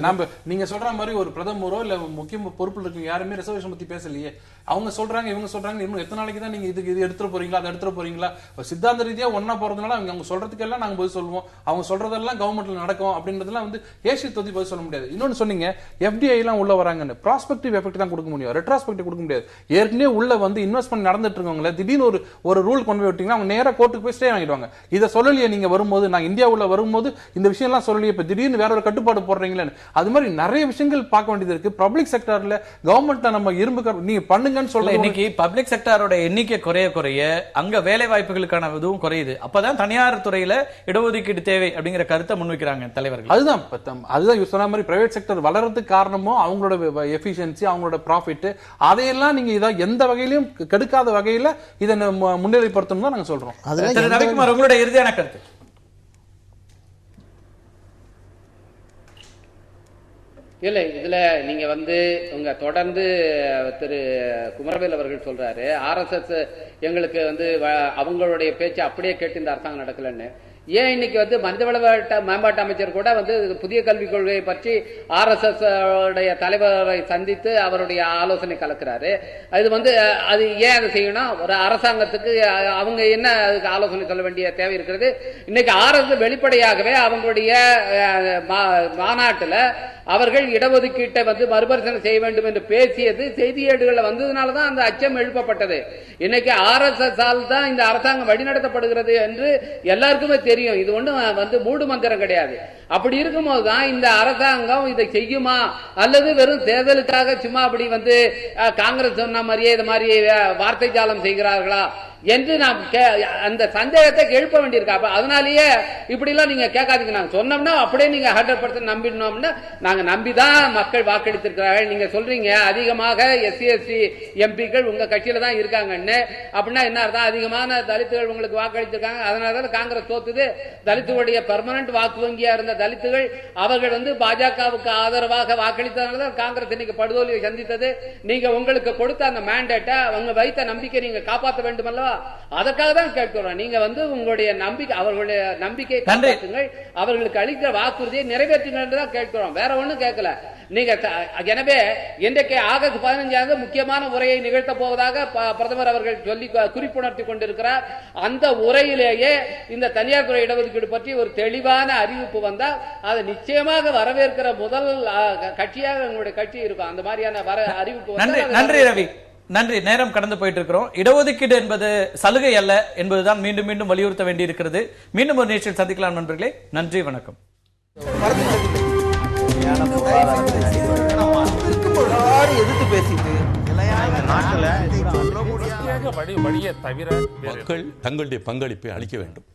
நம்ம நீங்க சொல்ற மாதிரி ஒரு பிரதமரோ இல்ல முக்கிய பொறுப்புல இருக்கு யாருமே ரிசர்வேஷன் பத்தி பேசலையே. அவங்க சொல்றாங்க, இவங்க சொல்றாங்க, இன்னும் எத்தனை நாளைக்கு தான் நீங்க இது எடுத்துட்டு போறீங்களா, அதை எடுத்துட்டு போறீங்களா? சித்தாந்த ரீதியா ஒன்னா போறதுனால அவங்க சொல்றதுக்கெல்லாம் நாங்க பதில் சொல்லுவோம், அவங்க சொல்றதெல்லாம் கவர்மெண்ட்ல நடக்கும் அப்படின்றதுலாம் வந்து ஏசி தொகுதி பதில் சொல்ல முடியாது. இன்னொன்னு சொன்னீங்க, எஃப்டிஐ எல்லாம் உள்ள வராங்கன்னு. ப்ராஸ்பெக்டிவ் எஃபெக்ட் தான் கொடுக்க முடியும், ரெட்ராஸ்பெக்டிவ் கொடுக்க முடியாது. ஏற்கனவே உள்ள வந்து இன்வெஸ்ட்மெண்ட் நடந்துட்டு இருக்கவங்கள திடீர்னு ஒரு ரூல் கொண்டு போய் விட்டீங்கன்னா அவங்க நேரா கோர்ட்டுக்கு போய் ஸ்டே வாங்கிடுவாங்க. இதை சொல்லலையே நீங்க வரும்போது, நான் இந்தியா உள்ள வரும்போது இந்த விஷயம் எல்லாம் சொல்லலையே, இப்ப திடீர்னு வேற ஒரு கட்டுப்பாடு போடுறீங்களேன்னு. அது மாதிரி நிறைய விஷயங்கள் பார்க்க வேண்டியது இருக்கு. பப்ளிக் செக்டர்ல கவர்மெண்ட் நம்ம இரும்பு நீங்க பண்ணுங்கன்னு சொல்ல. இன்னைக்கு பப்ளிக் செக்டரோட எண்ணிக்கை குறைய அங்க வேலை வாய்ப்புகளுக்கான இதுவும் குறையுது. அப்பதான் தனியார் துறையில இடஒதுக்கீடு தேவை அப்படிங்கிற கருத்தை முன்வைக்கிறாங்க தலைவர்கள். அதுதான் சொன்ன மாதிரி பிரைவேட் செக்டர் வளர்றதுக்கு காரணமும் அவங்களோட எஃபிஷியன்சி, அவங்களோட ப்ராஃபிட், அதையெல்லாம் நீங்க இதை எந்த வகையிலும் கெடுக்காத வகையில இதை முன்னிலைப்படுத்தணும் தான் நாங்க சொல்றோம். ரவிக்குமார், உங்களோட இறுதியான கருத்து. இல்லை, இதுல நீங்க உங்க தொடர்ந்து திரு குமரவேல் அவர்கள் சொல்றாரு RSS எங்களுக்கு அவங்களுடைய பேச்சு அப்படியே கேட்டு இந்த அரசாங்கம் நடக்கலன்னு. ஏன் இன்னைக்கு மனிதவள மேம்பாட்டு அமைச்சர் கூட புதிய கல்விக் கொள்கையை பற்றி RSS உடைய தலைவரை சந்தித்து அவருடைய ஆலோசனை கலக்கிறாரு. அது ஏன் அதை செய்யணும்? ஒரு அரசாங்கத்துக்கு அவங்க என்ன அதுக்கு ஆலோசனை சொல்ல வேண்டிய தேவை இருக்கிறது? இன்னைக்கு RSS வெளிப்படையாகவே அவங்களுடைய மாநாட்டுல அவர்கள் இடஒதுக்கீட்டை மறுபரிசீலனை செய்ய வேண்டும் என்று பேசியது செய்தியேடுகள் வந்ததுனாலதான் அந்த அச்சம் எழுப்பப்பட்டது. இன்னைக்கு RSS ஆல் தான் இந்த அரசாங்கம் வழிநடத்தப்படுகிறது என்று எல்லாருக்குமே தெரியும். இது ஒன்றும் மூடு மந்திரம் கிடையாது. அப்படி இருக்கும்போது தான் இந்த அரசாங்கம் இதை செய்யுமா அல்லது வெறும் தேர்தலுக்காக சும்மா அப்படி காங்கிரஸ் சொன்ன மாதிரியே இது மாதிரி வார்த்தை ஜாலம் செய்கிறார்களா என்று நாம் அந்த சந்தேகத்தை எழுப்ப வேண்டியிருக்கா. அதனாலேயே இப்படி எல்லாம் நீங்க கேட்காதீங்க. நாங்க சொன்னோம்னா அப்படியே நீங்க 100% நம்பினோம்னா நாங்க நம்பிதான் மக்கள் வாக்களித்திருக்கிறார்கள். நீங்க சொல்றீங்க அதிகமாக SC/ST எம்பிக்கள் உங்க கட்சியில தான் இருக்காங்கன்னு. அப்படின்னா என்ன அர்த்தம்? அதிகமான தலித்துகள் உங்களுக்கு வாக்களித்திருக்காங்க, அதனாலதான் காங்கிரஸ் தோத்துது. தலித்துகளுடைய பெர்மனன்ட் வாக்கு வங்கியா இருந்த தலித்துகள் அவர்கள் பாஜகவுக்கு ஆதரவாக வாக்களித்ததுனாலதான் காங்கிரஸ் இன்னைக்கு படுதோல்வியை சந்தித்தது. நீங்க உங்களுக்கு கொடுத்த அந்த மேண்டேட்டை அவங்க வைத்த நம்பிக்கை நீங்க காப்பாற்ற வேண்டும் அல்லவா? அதற்காக தான் கேட்கிறோம். நீங்க உங்களுடைய நம்பிக்கை, அவர்களுடைய நம்பிக்கையை காப்பாற்றுங்கள், அவர்களுக்கு அளித்த வாக்குறுதியை நிறைவேற்றுங்கள் என்று தான் கேட்கிறோம். வேற ஒண்ணும் கேட்கல. நீங்க எனவே இன்றைக்கு ஆகஸ்ட் 15 முக்கியமான உரையை நிகழ்த்த போவதாக பிரதமர் அவர்கள் சொல்லி குறிப்புணர்த்தி கொண்டிருக்கிறார். அந்த உரையிலேயே இந்த தனியார் துறை இடஒதுக்கீடு பற்றி ஒரு தெளிவான அறிவிப்பு வந்தால் அதை நிச்சயமாக வரவேற்கிற முதல் கட்சியாக எங்களுடைய கட்சி இருக்கும். அந்த மாதிரியான அறிவிப்பு. நன்றி ரவி, நன்றி. நேரம் கடந்து போயிட்டு இருக்கிறோம். இடஒதுக்கீடு என்பது சலுகை அல்ல என்பதுதான் மீண்டும் மீண்டும் வலியுறுத்த வேண்டி இருக்கிறது. மீண்டும் ஒரு நிகழ்ச்சியில் சந்திக்கலாம் நண்பர்களே. நன்றி, வணக்கம். எதிர்த்து பேசிட்டு மக்கள் தங்களுடைய பங்களிப்பை அளிக்க வேண்டும்.